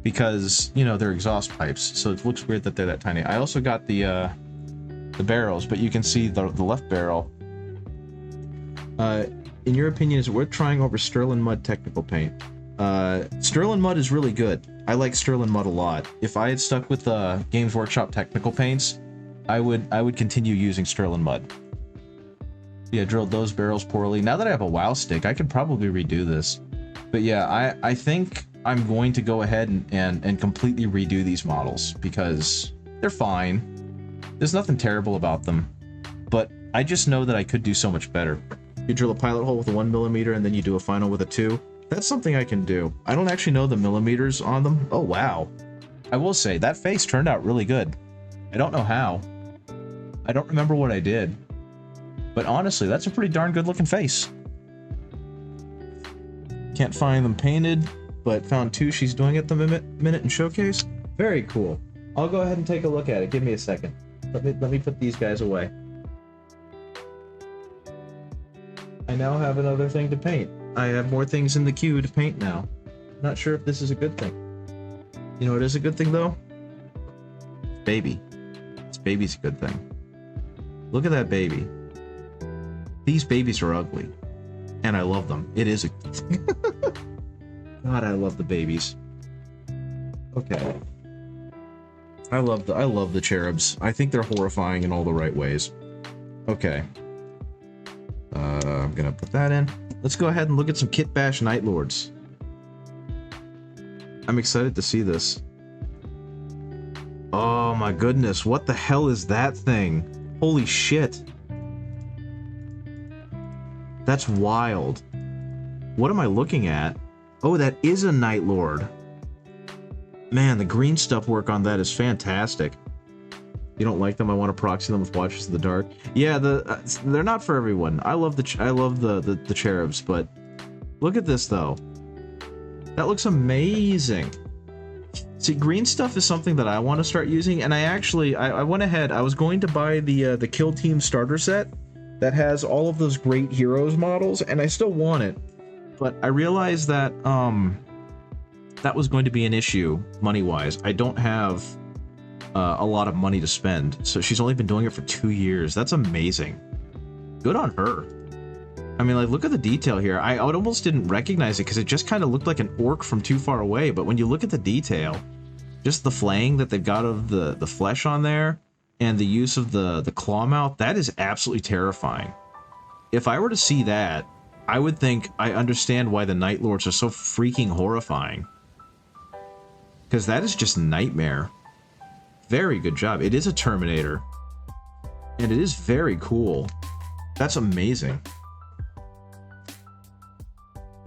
because, you know, they're exhaust pipes, so it looks weird that they're that tiny. I also got the barrels, but you can see the left barrel. In your opinion, is it worth trying over Sterling Mud technical paint? Sterling Mud is really good. I like Sterling Mud a lot. If I had stuck with Games Workshop technical paints, I would continue using Sterling Mud. Yeah, drilled those barrels poorly. Now that I have a WoW stick, I could probably redo this. But yeah, I think I'm going to go ahead and completely redo these models because they're fine. There's nothing terrible about them. But I just know that I could do so much better. You drill a pilot hole with a 1mm and then you do a final with a 2. That's something I can do. I don't actually know the millimeters on them. Oh, wow. I will say, that face turned out really good. I don't know how. I don't remember what I did. But honestly, that's a pretty darn good looking face. Can't find them painted, but found 2 she's doing at the minute and showcase. Very cool. I'll go ahead and take a look at it. Give me a second. Let me put these guys away. I now have another thing to paint. I have more things in the queue to paint now. Not sure if this is a good thing. You know what is a good thing though? Baby. This baby's a good thing. Look at that baby. These babies are ugly. And I love them. It is a good thing. God, I love the babies. Okay. I love the cherubs. I think they're horrifying in all the right ways. Okay. I'm gonna put that in. Let's go ahead and look at some Kit Bash Night Lords. I'm excited to see this. Oh my goodness, what the hell is that thing? Holy shit. That's wild. What am I looking at? Oh, that is a Night Lord. Man, the green stuff work on that is fantastic. You don't like them? I want to proxy them with Watchers of the Dark. Yeah, they're not for everyone. I love the cherubs, but look at this though. That looks amazing. See, green stuff is something that I want to start using, and I went ahead. I was going to buy the Kill Team starter set that has all of those great heroes models, and I still want it, but I realized that that was going to be an issue money-wise. I don't have a lot of money to spend, so she's only been doing it for 2 years. That's amazing. Good on her. I mean, like, look at the detail here. I almost didn't recognize it because it just kind of looked like an orc from too far away, but when you look at the detail, just the flaying that they've got of the flesh on there, and the use of the claw mouth, that is absolutely terrifying. If I were to see that, I would think I understand why the Night Lords are so freaking horrifying. Because that is just nightmare. Very good job. It is a Terminator. And it is very cool. That's amazing.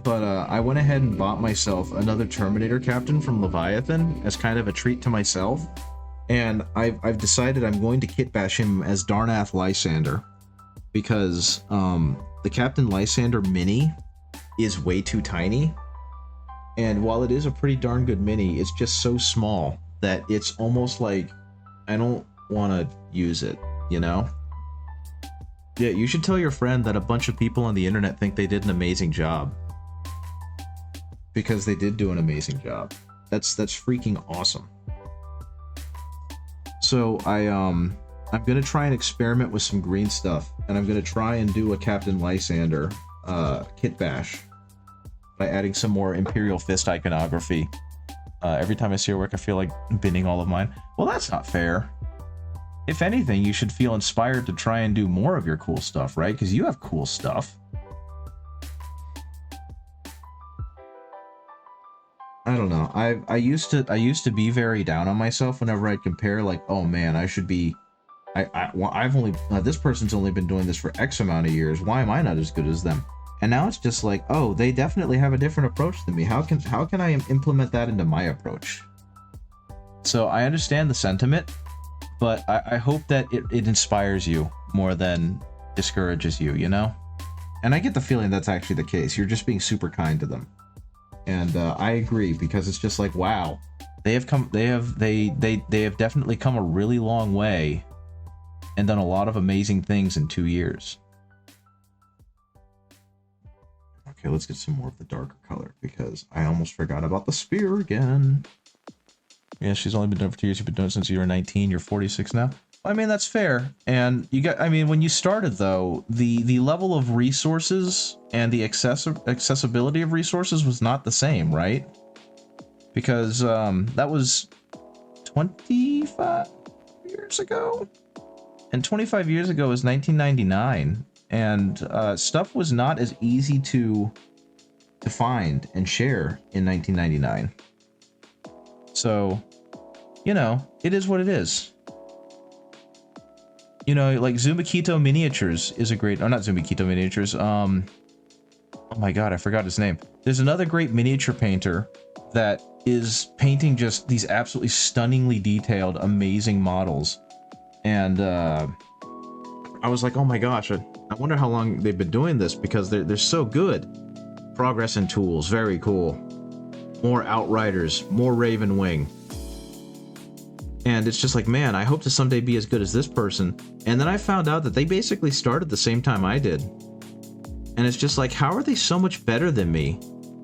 But I went ahead and bought myself another Terminator captain from Leviathan as kind of a treat to myself. And I've decided I'm going to kit bash him as Darnath Lysander. Because the Captain Lysander mini is way too tiny. And while it is a pretty darn good mini, it's just so small that it's almost like I don't want to use it, you know? Yeah, you should tell your friend that a bunch of people on the internet think they did an amazing job. Because they did do an amazing job. That's freaking awesome. So I'm gonna try and experiment with some green stuff, and I'm gonna try and do a Captain Lysander kit bash by adding some more Imperial Fist iconography. Every time I see her work, I feel like binning all of mine. Well, that's not fair. If anything, you should feel inspired to try and do more of your cool stuff, right? Because you have cool stuff. I don't know. I used to be very down on myself whenever I'd compare, like, oh man, I should be I've only this person's only been doing this for X amount of years. Why am I not as good as them? And now it's just like, oh, they definitely have a different approach than me. How can I implement that into my approach? So I understand the sentiment, but I hope that it inspires you more than discourages you, you know? And I get the feeling that's actually the case. You're just being super kind to them. And I agree, because it's just like, wow, they have definitely come a really long way and done a lot of amazing things in 2 years. Okay, let's get some more of the darker color, because I almost forgot about the spear again. Yeah, she's only been doing it for 2 years. You've been doing it since you were 19. You're 46 now. I mean, that's fair. And you got, I mean, when you started though, the level of resources and the accessibility of resources was not the same, right? Because that was 25 years ago, and 25 years ago was 1999, and stuff was not as easy to find and share in 1999. So, you know, it is what it is. You know, like Zumakito Miniatures is a great, or not Zumakito Miniatures, oh my god, I forgot his name. There's another great miniature painter that is painting just these absolutely stunningly detailed, amazing models. And I was like, oh my gosh, I wonder how long they've been doing this, because they're so good. Progress in Tools, very cool. More Outriders, more Raven Wing. And it's just like, man, I hope to someday be as good as this person. And then I found out that they basically started the same time I did. And it's just like, how are they so much better than me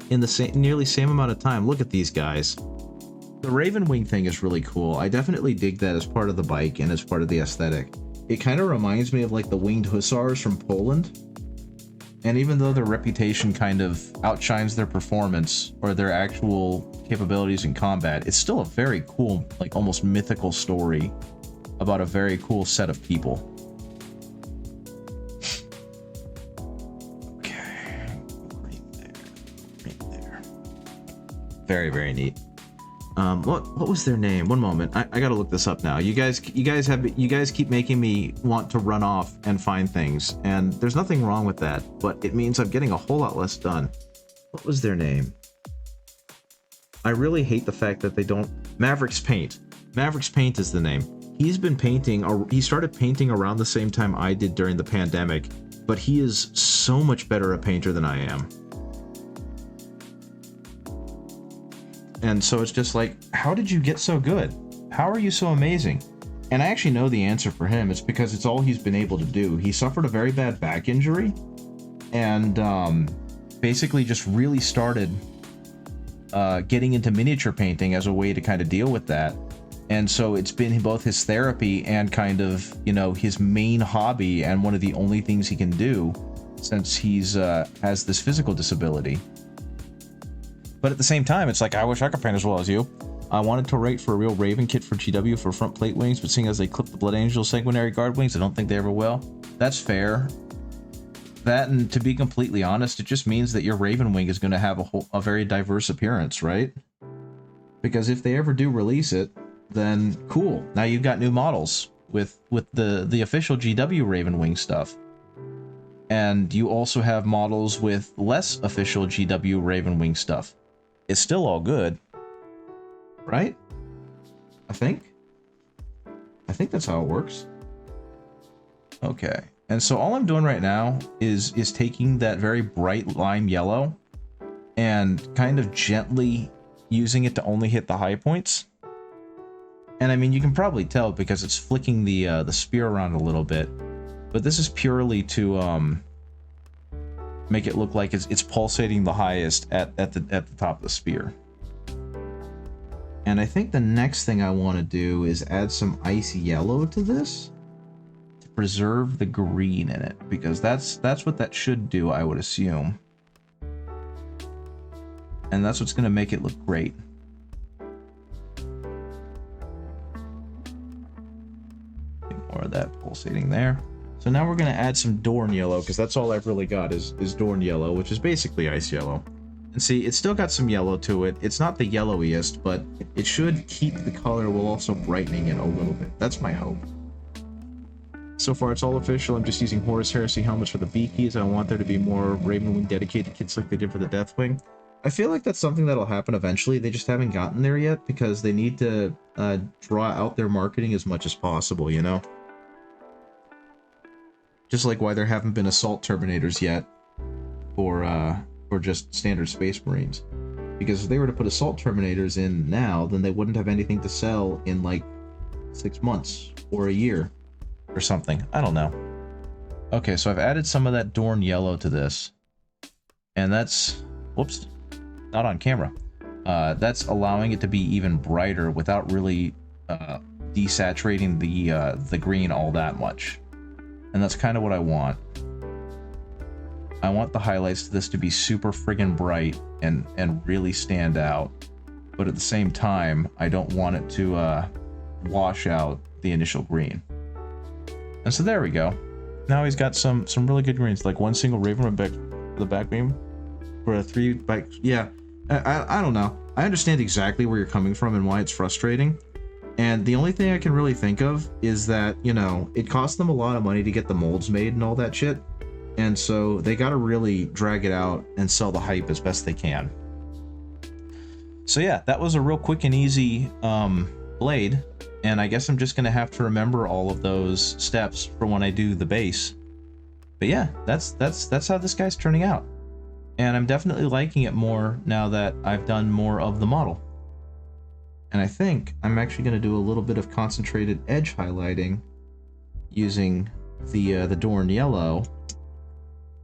in the nearly same amount of time? Look at these guys. The Raven Wing thing is really cool. I definitely dig that as part of the bike and as part of the aesthetic. It kind of reminds me of like the Winged Hussars from Poland. And even though their reputation kind of outshines their performance or their actual capabilities in combat, it's still a very cool, like almost mythical story about a very cool set of people. Okay, right there. Very, very neat. What was their name? One moment, I gotta look this up now. You guys keep making me want to run off and find things, and there's nothing wrong with that, but it means I'm getting a whole lot less done. What was their name? I really hate the fact that they don't. Mavericks Paint. Mavericks Paint is the name. He's been painting, he started painting around the same time I did during the pandemic, but he is so much better a painter than I am. And so it's just like, how did you get so good? How are you so amazing? And I actually know the answer for him. It's because it's all he's been able to do. He suffered a very bad back injury, and basically just really started getting into miniature painting as a way to kind of deal with that. And so it's been both his therapy and kind of, you know, his main hobby, and one of the only things he can do since he's has this physical disability. But at the same time, it's like, I wish I could paint as well as you. I wanted to rate for a real Raven kit for GW for front plate wings, but seeing as they clipped the Blood Angel sanguinary guard wings, I don't think they ever will. That's fair. That, and to be completely honest, it just means that your Raven wing is going to have a very diverse appearance, right? Because if they ever do release it, then cool. Now you've got new models with the official GW Raven wing stuff. And you also have models with less official GW Raven wing stuff. It's still all good, right? I think that's how it works. Okay, and so all I'm doing right now is taking that very bright lime yellow and kind of gently using it to only hit the high points. And I mean, you can probably tell because it's flicking the spear around a little bit, but this is purely to make it look like it's pulsating the highest at the top of the spear. And I think the next thing I want to do is add some ice yellow to this to preserve the green in it, because that's what that should do, I would assume. And that's what's going to make it look great. Get more of that pulsating there. So now we're going to add some Dorn yellow, because that's all I've really got is Dorn yellow, which is basically ice yellow. And see, it's still got some yellow to it. It's not the yellowiest, but it should keep the color while also brightening it a little bit. That's my hope. So far, it's all official. I'm just using Horus Heresy helmets for the Beakies. I want there to be more Ravenwing dedicated kits like they did for the Deathwing. I feel like that's something that'll happen eventually. They just haven't gotten there yet because they need to draw out their marketing as much as possible, you know? Just like why there haven't been Assault Terminators yet for just standard Space Marines. Because if they were to put Assault Terminators in now, then they wouldn't have anything to sell in like 6 months or a year or something. I don't know. Okay, so I've added some of that Dorn Yellow to this. And that's... whoops. Not on camera. That's allowing it to be even brighter without really desaturating the green all that much. And that's kind of what I want. I want the highlights to this to be super friggin' bright and really stand out. But at the same time, I don't want it to wash out the initial green. And so there we go. Now he's got some really good greens, like one single Raven back for the back beam. For a 3 back, yeah. I don't know. I understand exactly where you're coming from and why it's frustrating. And the only thing I can really think of is that, you know, it costs them a lot of money to get the molds made and all that shit. And so they gotta really drag it out and sell the hype as best they can. So yeah, that was a real quick and easy blade. And I guess I'm just gonna have to remember all of those steps for when I do the base. But yeah, that's how this guy's turning out. And I'm definitely liking it more now that I've done more of the model. And I think I'm actually going to do a little bit of concentrated edge highlighting using the Dorn Yellow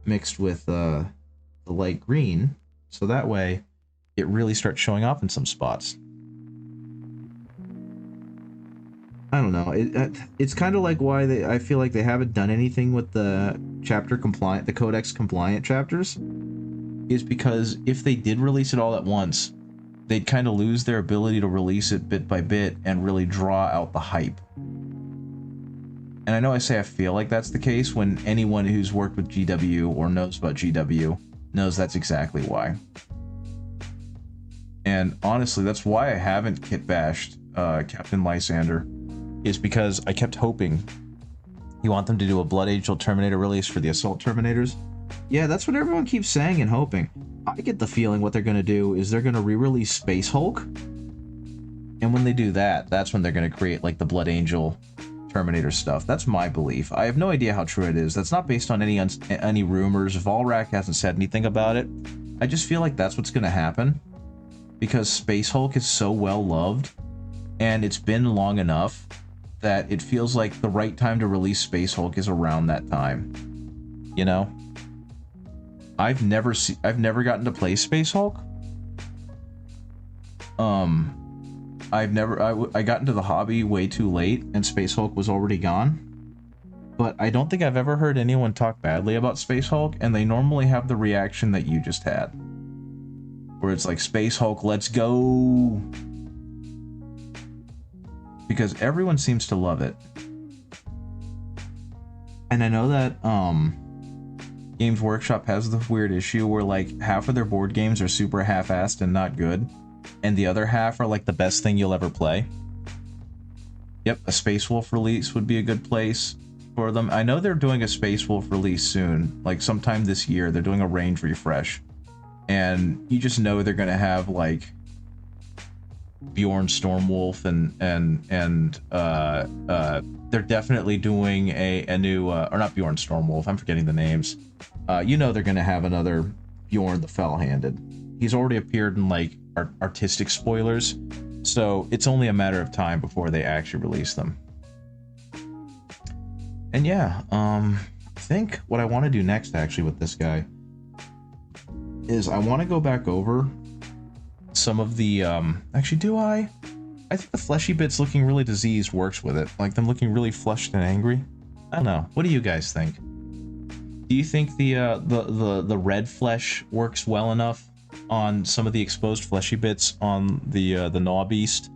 mixed with the light green, so that way it really starts showing off in some spots. I don't know. It's kind of like why I feel like they haven't done anything with the the Codex compliant chapters. Is because if they did release it all at once, they'd kind of lose their ability to release it bit by bit and really draw out the hype. And I know I say I feel like that's the case when anyone who's worked with GW or knows about GW knows that's exactly why. And honestly, that's why I haven't kit bashed Captain Lysander, is because I kept hoping. You want them to do a Blood Angel Terminator release for the Assault Terminators? Yeah, that's what everyone keeps saying and hoping. I get the feeling what they're going to do is they're going to re-release Space Hulk. And when they do that, that's when they're going to create like the Blood Angel Terminator stuff. That's my belief. I have no idea how true it is. That's not based on any rumors. Volrak hasn't said anything about it. I just feel like that's what's going to happen. Because Space Hulk is so well loved. And it's been long enough that it feels like the right time to release Space Hulk is around that time. You know? I've never gotten to play Space Hulk. I got into the hobby way too late and Space Hulk was already gone. But I don't think I've ever heard anyone talk badly about Space Hulk, and they normally have the reaction that you just had. Where it's like, Space Hulk, let's go! Because everyone seems to love it. And I know that, Games Workshop has the weird issue where like half of their board games are super half-assed and not good, and the other half are like the best thing you'll ever play. Yep, a Space Wolf release would be a good place for them. I know they're doing a Space Wolf release soon, like sometime this year. They're doing a range refresh, and you just know they're gonna have like Bjorn Stormwolf and they're definitely doing a new or not Bjorn Stormwolf, I'm forgetting the names. You know they're gonna have another Bjorn the Fell-Handed. He's already appeared in like artistic spoilers, so it's only a matter of time before they actually release them. And yeah, I think what I want to do next actually with this guy is I want to go back over some of the actually do I think the fleshy bits looking really diseased works with it, like them looking really flushed and angry. I don't know, what do you guys think? Do you think the red flesh works well enough on some of the exposed fleshy bits on the Gnaw Beast?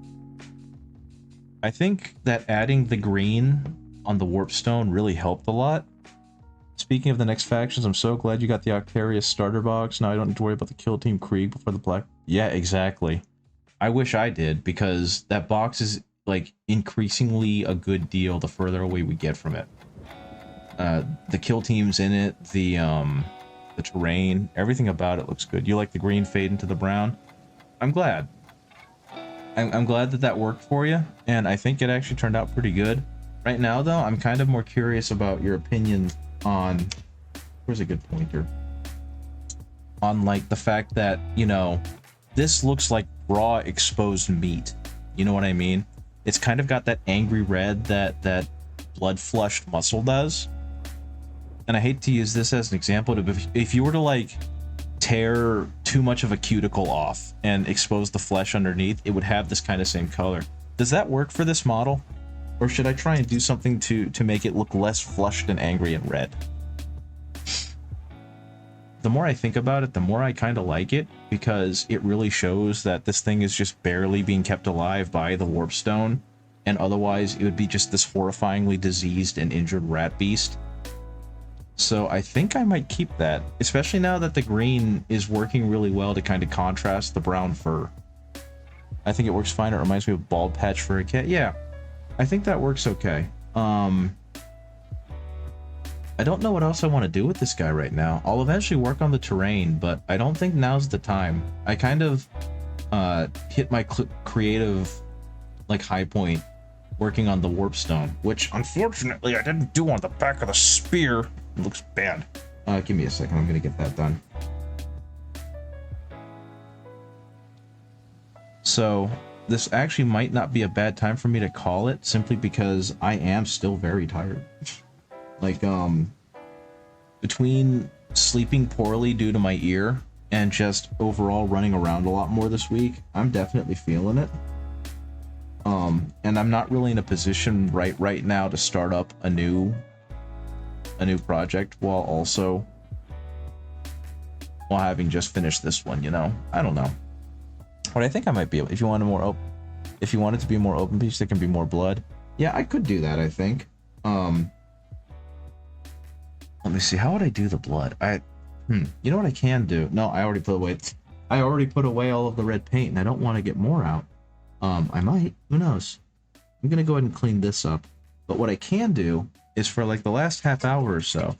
I think that adding the green on the Warpstone really helped a lot. Speaking of the next factions, I'm so glad you got the Octarius starter box. Now I don't need to worry about the Kill Team Krieg before the Black... Yeah, exactly. I wish I did, because that box is, like, increasingly a good deal the further away we get from it. The kill teams in it, the terrain, everything about it looks good. You like the green fade into the brown? I'm glad. I'm glad that that worked for you, and I think it actually turned out pretty good. Right now, though, I'm kind of more curious about your opinion on... Where's a good pointer? On, like, the fact that, you know, this looks like raw exposed meat. You know what I mean? It's kind of got that angry red that blood-flushed muscle does. And I hate to use this as an example, but if you were to, like, tear too much of a cuticle off and expose the flesh underneath, it would have this kind of same color. Does that work for this model? Or should I try and do something to make it look less flushed and angry and red? The more I think about it, the more I kind of like it, because it really shows that this thing is just barely being kept alive by the warp stone, and otherwise it would be just this horrifyingly diseased and injured rat beast. So I think I might keep that, especially now that the green is working really well to kind of contrast the brown fur. I think it works fine. It reminds me of bald patch for a cat. Yeah, I think that works okay. I don't know what else I want to do with this guy right now. I'll eventually work on the terrain, but I don't think now's the time. I kind of hit my creative like high point working on the warp stone, which unfortunately I didn't do on the back of the spear. It looks bad. Give me a second. I'm gonna get that done. So this actually might not be a bad time for me to call it, simply because I am still very tired. Like, between sleeping poorly due to my ear and just overall running around a lot more this week, I'm definitely feeling it. And I'm not really in a position right now to start up a new project while having just finished this one, you know? I don't know. But I think I might be able, if you want it to be more open piece, there can be more blood. Yeah, I could do that, I think. Let me see, how would I do the blood? You know what I can do? No, I already put away all of the red paint, and I don't want to get more out. I might, who knows? I'm gonna go ahead and clean this up. But what I can do is, for like the last half hour or so,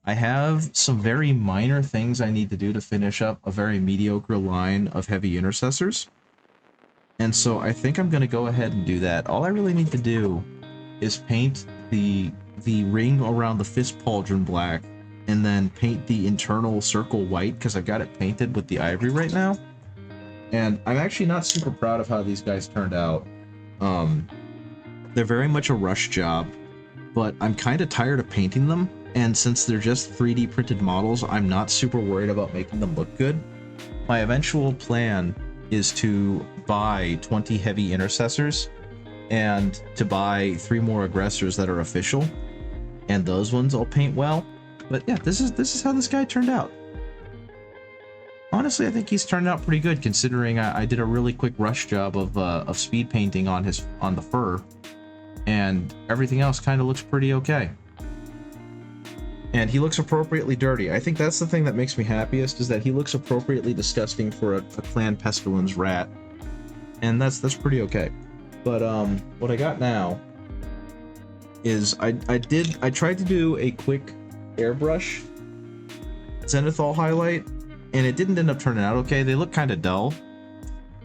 I have some very minor things I need to do to finish up a very mediocre line of heavy intercessors. And so I think I'm gonna go ahead and do that. All I really need to do is paint the ring around the fist pauldron black, and then paint the internal circle white, because I've got it painted with the ivory right now. And I'm actually not super proud of how these guys turned out. They're very much a rush job, but I'm kind of tired of painting them, and since they're just 3D printed models, I'm not super worried about making them look good. My eventual plan is to buy 20 heavy intercessors, and to buy 3 more aggressors that are official, and those ones I'll paint well. But yeah, this is how this guy turned out. Honestly, I think he's turned out pretty good, considering I did a really quick rush job of speed painting on the fur, and everything else kind of looks pretty okay. And he looks appropriately dirty. I think that's the thing that makes me happiest, is that he looks appropriately disgusting for a Clan Pestilence rat, and that's pretty okay. But what I got now is I tried to do a quick airbrush zenithal highlight, and it didn't end up turning out okay. They look kind of dull,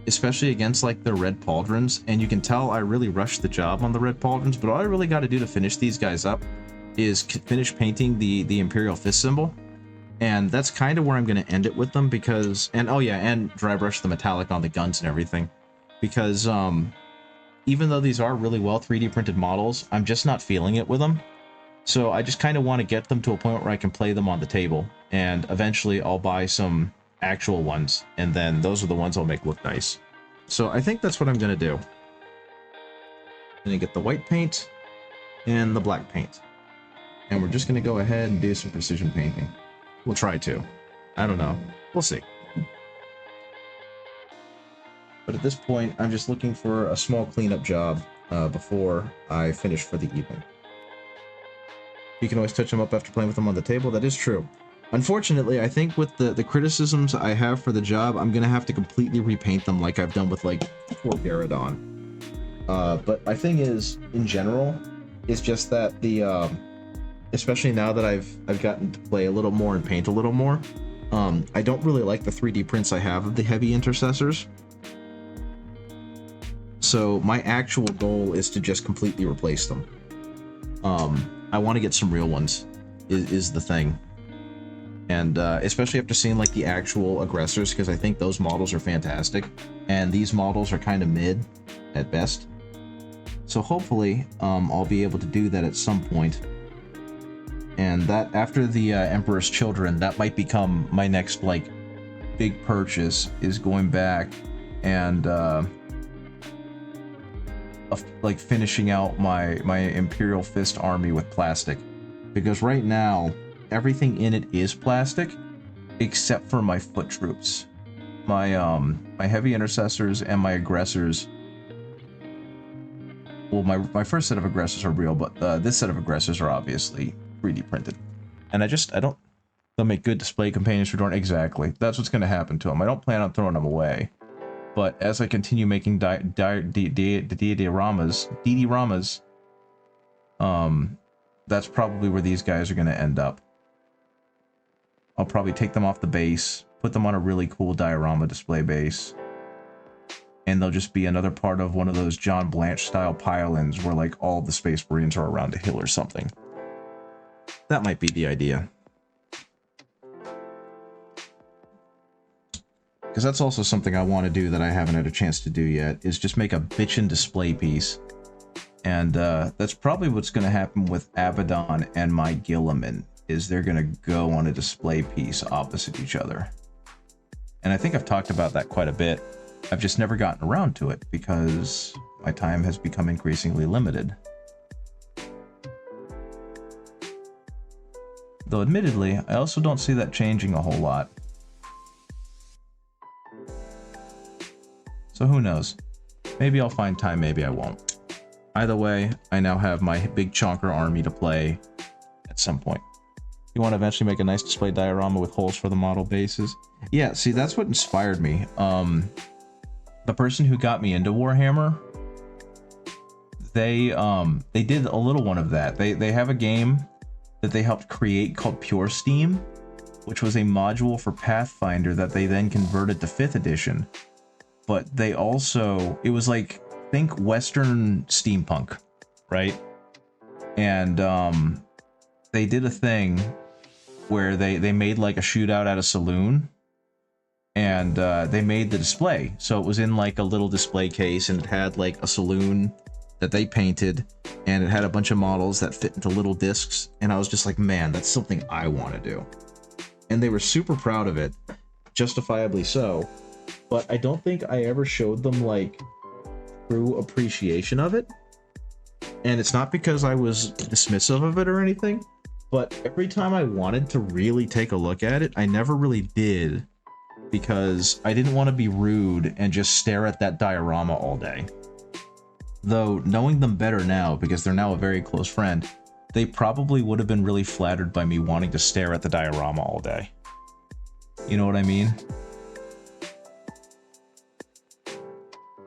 especially against like the red pauldrons, and you can tell I really rushed the job on the red pauldrons. But all I really got to do to finish these guys up is finish painting the Imperial Fist symbol, and that's kind of where I'm going to end it with them, because, and oh yeah, and dry brush the metallic on the guns and everything, because even though these are really well 3D printed models, I'm just not feeling it with them. So I just kind of want to get them to a point where I can play them on the table, and eventually I'll buy some actual ones, and then those are the ones I'll make look nice. So I think that's what I'm going to do. I'm going to get the white paint and the black paint, and we're just going to go ahead and do some precision painting. We'll try to. I don't know. We'll see. But at this point, I'm just looking for a small cleanup job before I finish for the evening. You can always touch them up after playing with them on the table. That is true. Unfortunately, I think with the criticisms I have for the job, I'm going to have to completely repaint them like I've done with, like, poor Garadon. But my thing is, in general, is just that the especially now that I've gotten to play a little more and paint a little more. I don't really like the 3D prints I have of the heavy intercessors. So my actual goal is to just completely replace them. I want to get some real ones, is the thing. And especially after seeing like the actual aggressors, because I think those models are fantastic, and these models are kind of mid at best. So hopefully I'll be able to do that at some point. And that after the Emperor's Children, that might become my next like big purchase, is going back and like finishing out my Imperial Fist army with plastic, because right now everything in it is plastic except for my foot troops, my heavy intercessors and my aggressors. Well, my first set of aggressors are real, but this set of aggressors are obviously 3D printed, and they'll make good display companions for Dorn. Exactly, that's what's going to happen to them. I don't plan on throwing them away. But as I continue making DD-ramas, that's probably where these guys are going to end up. I'll probably take them off the base, put them on a really cool diorama display base, and they'll just be another part of one of those John Blanche style pile-ins where like all the Space Marines are around a hill or something. That might be the idea. Because that's also something I want to do that I haven't had a chance to do yet, is just make a bitchin' display piece. And that's probably what's going to happen with Abaddon and my Guilliman, is they're going to go on a display piece opposite each other. And I think I've talked about that quite a bit. I've just never gotten around to it because my time has become increasingly limited. Though admittedly, I also don't see that changing a whole lot. So who knows? Maybe I'll find time, maybe I won't. Either way, I now have my big chonker army to play at some point. You want to eventually make a nice display diorama with holes for the model bases? Yeah, see, that's what inspired me. The person who got me into Warhammer, they did a little one of that. They have a game that they helped create called Pure Steam, which was a module for Pathfinder that they then converted to 5th edition. But they also, it was like, think Western steampunk, right? And they did a thing where they made like a shootout at a saloon, and they made the display. So it was in like a little display case, and it had like a saloon that they painted, and it had a bunch of models that fit into little discs. And I was just like, man, that's something I want to do. And they were super proud of it, justifiably so. But I don't think I ever showed them like true appreciation of it. And it's not because I was dismissive of it or anything, but every time I wanted to really take a look at it, I never really did, because I didn't want to be rude and just stare at that diorama all day. Though, knowing them better now, because they're now a very close friend, they probably would have been really flattered by me wanting to stare at the diorama all day. You know what I mean?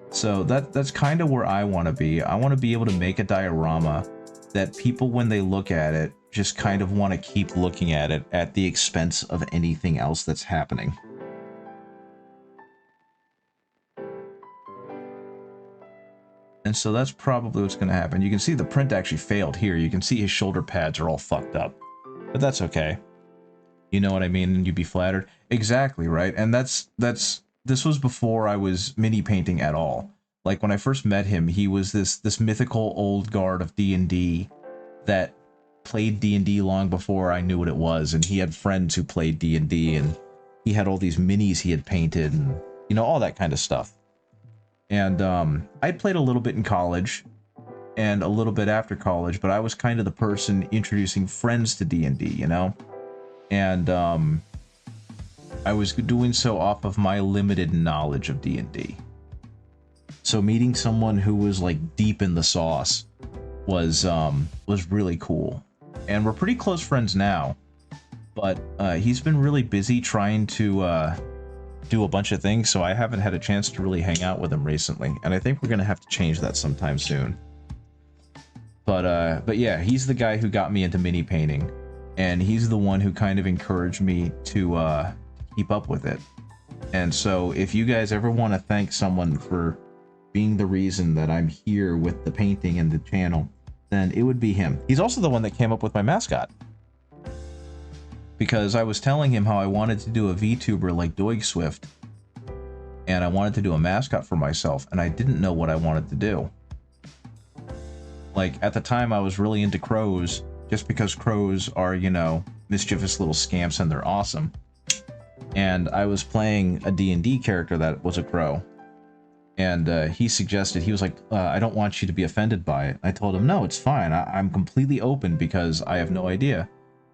So that's kind of where I want to be. I want to be able to make a diorama that people, when they look at it, just kind of want to keep looking at it at the expense of anything else that's happening. And so that's probably what's going to happen. You can see the print actually failed here. You can see his shoulder pads are all fucked up. But that's okay. You know what I mean? And you'd be flattered. Exactly, right? And this was before I was mini painting at all. Like when I first met him, he was this mythical old guard of D&D that played D&D long before I knew what it was, and he had friends who played D&D, and he had all these minis he had painted, and you know, all that kind of stuff. And I played a little bit in college and a little bit after college, but I was kind of the person introducing friends to D&D, you know? And I was doing so off of my limited knowledge of D&D. So meeting someone who was like deep in the sauce was really cool. And we're pretty close friends now, but he's been really busy trying to do a bunch of things, so I haven't had a chance to really hang out with him recently, and I think we're gonna have to change that sometime soon. But yeah, he's the guy who got me into mini painting, and he's the one who kind of encouraged me to keep up with it. And so if you guys ever want to thank someone for being the reason that I'm here with the painting and the channel, then it would be him. He's also the one that came up with my mascot, because I was telling him how I wanted to do a VTuber like Doig Swift, and I wanted to do a mascot for myself, and I didn't know what I wanted to do. Like, at the time, I was really into crows, just because crows are, you know, mischievous little scamps and they're awesome. And I was playing a D&D character that was a crow. And he suggested, he was like, I don't want you to be offended by it. I told him, no, it's fine. I'm completely open because I have no idea.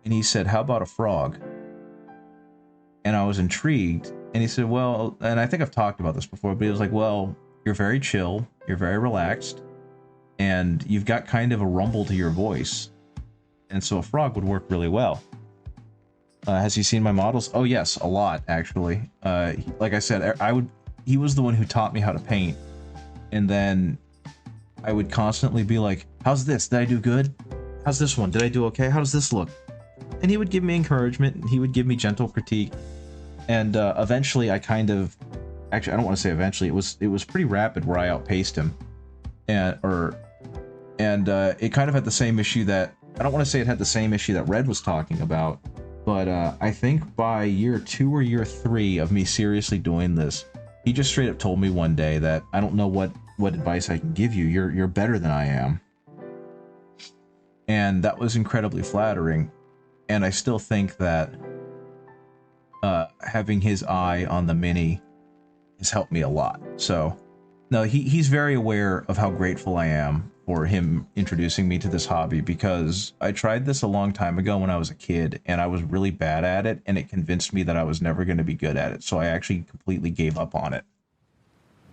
And he said, how about a frog? And I was intrigued. And he said, well, and I think I've talked about this before, but he was like, well, you're very chill, you're very relaxed, and you've got kind of a rumble to your voice. And so a frog would work really well. Has he seen my models? Oh yes, a lot actually. Like I said, he was the one who taught me how to paint. And then I would constantly be like, how's this? Did I do good? How's this one? Did I do okay? How does this look? And he would give me encouragement. He would give me gentle critique. And eventually I kind of, actually I don't want to say eventually, it was pretty rapid where I outpaced him. And it kind of had the same issue that, I don't want to say it had the same issue that Red was talking about, but I think by year 2 or year 3 of me seriously doing this, he just straight up told me one day that I don't know what advice I can give you. You're better than I am. And that was incredibly flattering. And I still think that having his eye on the mini has helped me a lot. So no, he's very aware of how grateful I am for him introducing me to this hobby, because I tried this a long time ago when I was a kid and I was really bad at it, and it convinced me that I was never going to be good at it. So I actually completely gave up on it.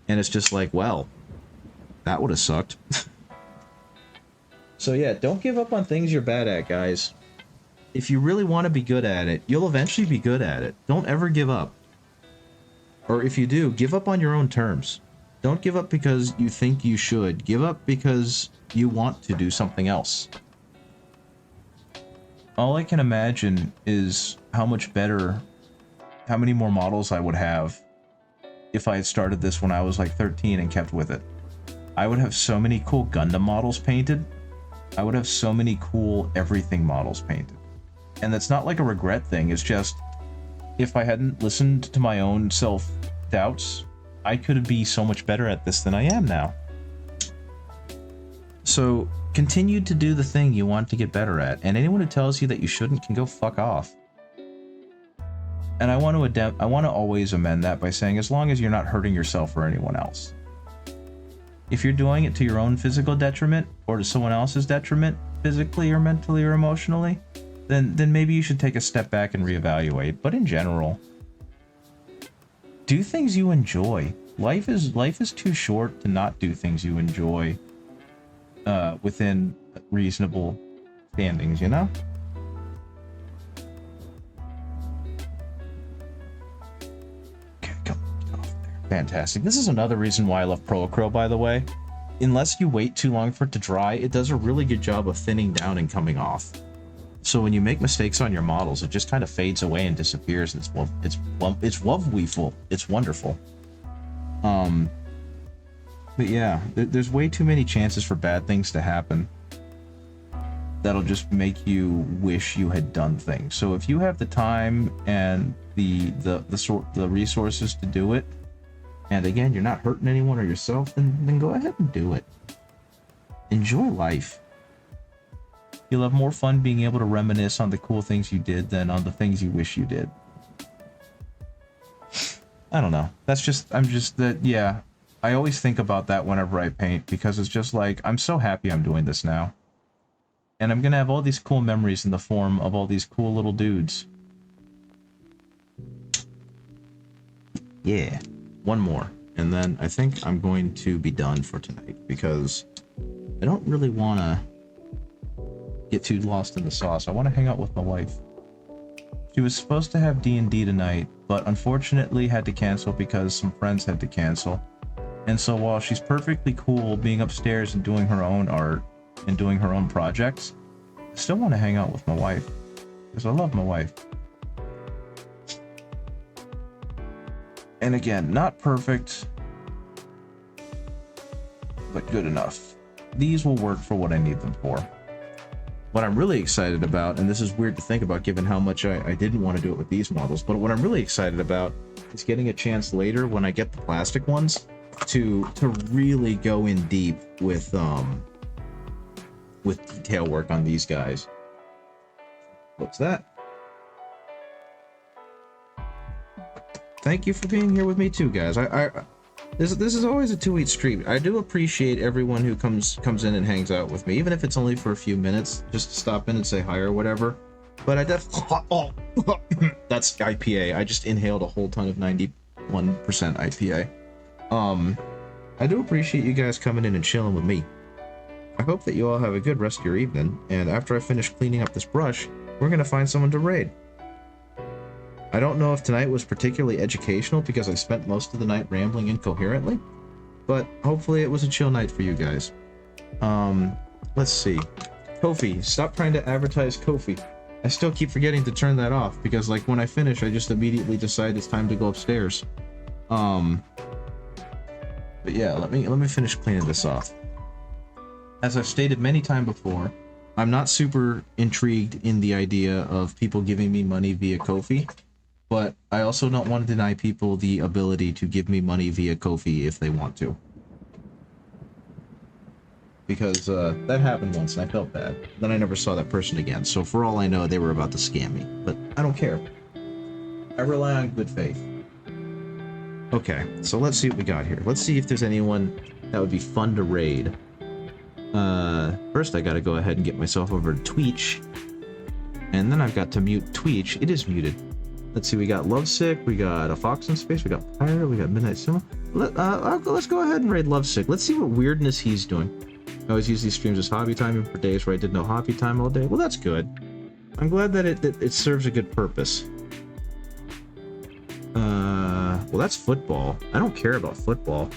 And it's just like, well, that would have sucked. So yeah, don't give up on things you're bad at, guys. If you really want to be good at it, you'll eventually be good at it. Don't ever give up. Or if you do, give up on your own terms. Don't give up because you think you should. Give up because you want to do something else. All I can imagine is how much better, how many more models I would have if I had started this when I was like 13 and kept with it. I would have so many cool Gundam models painted. I would have so many cool everything models painted. And that's not like a regret thing. It's just, if I hadn't listened to my own self-doubts, I could be so much better at this than I am now. So continue to do the thing you want to get better at, and anyone who tells you that you shouldn't can go fuck off. And I want to always amend that by saying, as long as you're not hurting yourself or anyone else. If you're doing it to your own physical detriment or to someone else's detriment, physically or mentally or emotionally, then maybe you should take a step back and reevaluate. But in general, do things you enjoy. Life is too short to not do things you enjoy within reasonable standings, you know? Okay, get off there. Fantastic. This is another reason why I love Proacryl, by the way. Unless you wait too long for it to dry, it does a really good job of thinning down and coming off. So when you make mistakes on your models, it just kind of fades away and disappears. It's lovelyful. It's wonderful. But yeah, there's way too many chances for bad things to happen that'll just make you wish you had done things. So if you have the time and the resources to do it, and again, you're not hurting anyone or yourself, then go ahead and do it. Enjoy life. You'll have more fun being able to reminisce on the cool things you did than on the things you wish you did. I don't know. Yeah. I always think about that whenever I paint, because it's just like, I'm so happy I'm doing this now. And I'm gonna have all these cool memories in the form of all these cool little dudes. Yeah. One more. And then I think I'm going to be done for tonight, because I don't really want to get too lost in the sauce. I want to hang out with my wife. She was supposed to have D&D tonight, but unfortunately had to cancel because some friends had to cancel. And so while she's perfectly cool being upstairs and doing her own art, and doing her own projects, I still want to hang out with my wife, because I love my wife. And again, not perfect, but good enough. These will work for what I need them for. What I'm really excited about, and this is weird to think about given how much I didn't want to do it with these models, but what I'm really excited about is getting a chance later when I get the plastic ones to really go in deep with detail work on these guys. What's that? Thank you for being here with me too, guys. This is always a 2-week stream. I do appreciate everyone who comes in and hangs out with me, even if it's only for a few minutes, just to stop in and say hi or whatever. But I definitely that's IPA. I just inhaled a whole ton of 91% IPA. I do appreciate you guys coming in and chilling with me. I hope that you all have a good rest of your evening, and after I finish cleaning up this brush, we're gonna find someone to raid. I don't know if tonight was particularly educational because I spent most of the night rambling incoherently, but hopefully it was a chill night for you guys. Let's see. Ko-fi. Stop trying to advertise Ko-fi. I still keep forgetting to turn that off because, like, when I finish, I just immediately decide it's time to go upstairs. But yeah, let me finish cleaning this off. As I've stated many times before, I'm not super intrigued in the idea of people giving me money via Ko-fi. But I also don't want to deny people the ability to give me money via Ko-fi if they want to. Because that happened once and I felt bad. Then I never saw that person again. So for all I know, they were about to scam me. But I don't care. I rely on good faith. Okay, so let's see what we got here. Let's see if there's anyone that would be fun to raid. First I gotta go ahead and get myself over to Twitch. And then I've got to mute Twitch. It is muted. Let's see, we got Lovesick, we got a Fox in Space, we got Pyre, we got Midnight Cinema. Let's go ahead and raid Lovesick. Let's see what weirdness he's doing. I always use these streams as hobby time, even for days where I did no hobby time all day. Well, that's good. I'm glad that it serves a good purpose. Well, that's football. I don't care about football.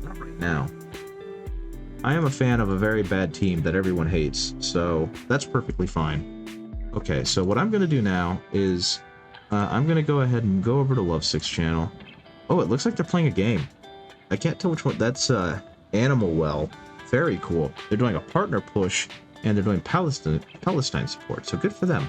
Not right now. I am a fan of a very bad team that everyone hates, so that's perfectly fine. Okay, so what I'm going to do now is I'm going to go ahead and go over to Lovesick's channel. Oh, it looks like they're playing a game. I can't tell which one. That's Animal Well. Very cool. They're doing a partner push, and they're doing Palestine support, so good for them.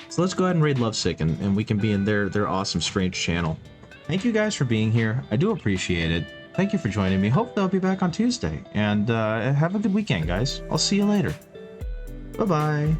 So let's go ahead and raid Lovesick, and we can be in their awesome strange channel. Thank you guys for being here. I do appreciate it. Thank you for joining me. Hope they'll be back on Tuesday. And have a good weekend, guys. I'll see you later. Bye-bye.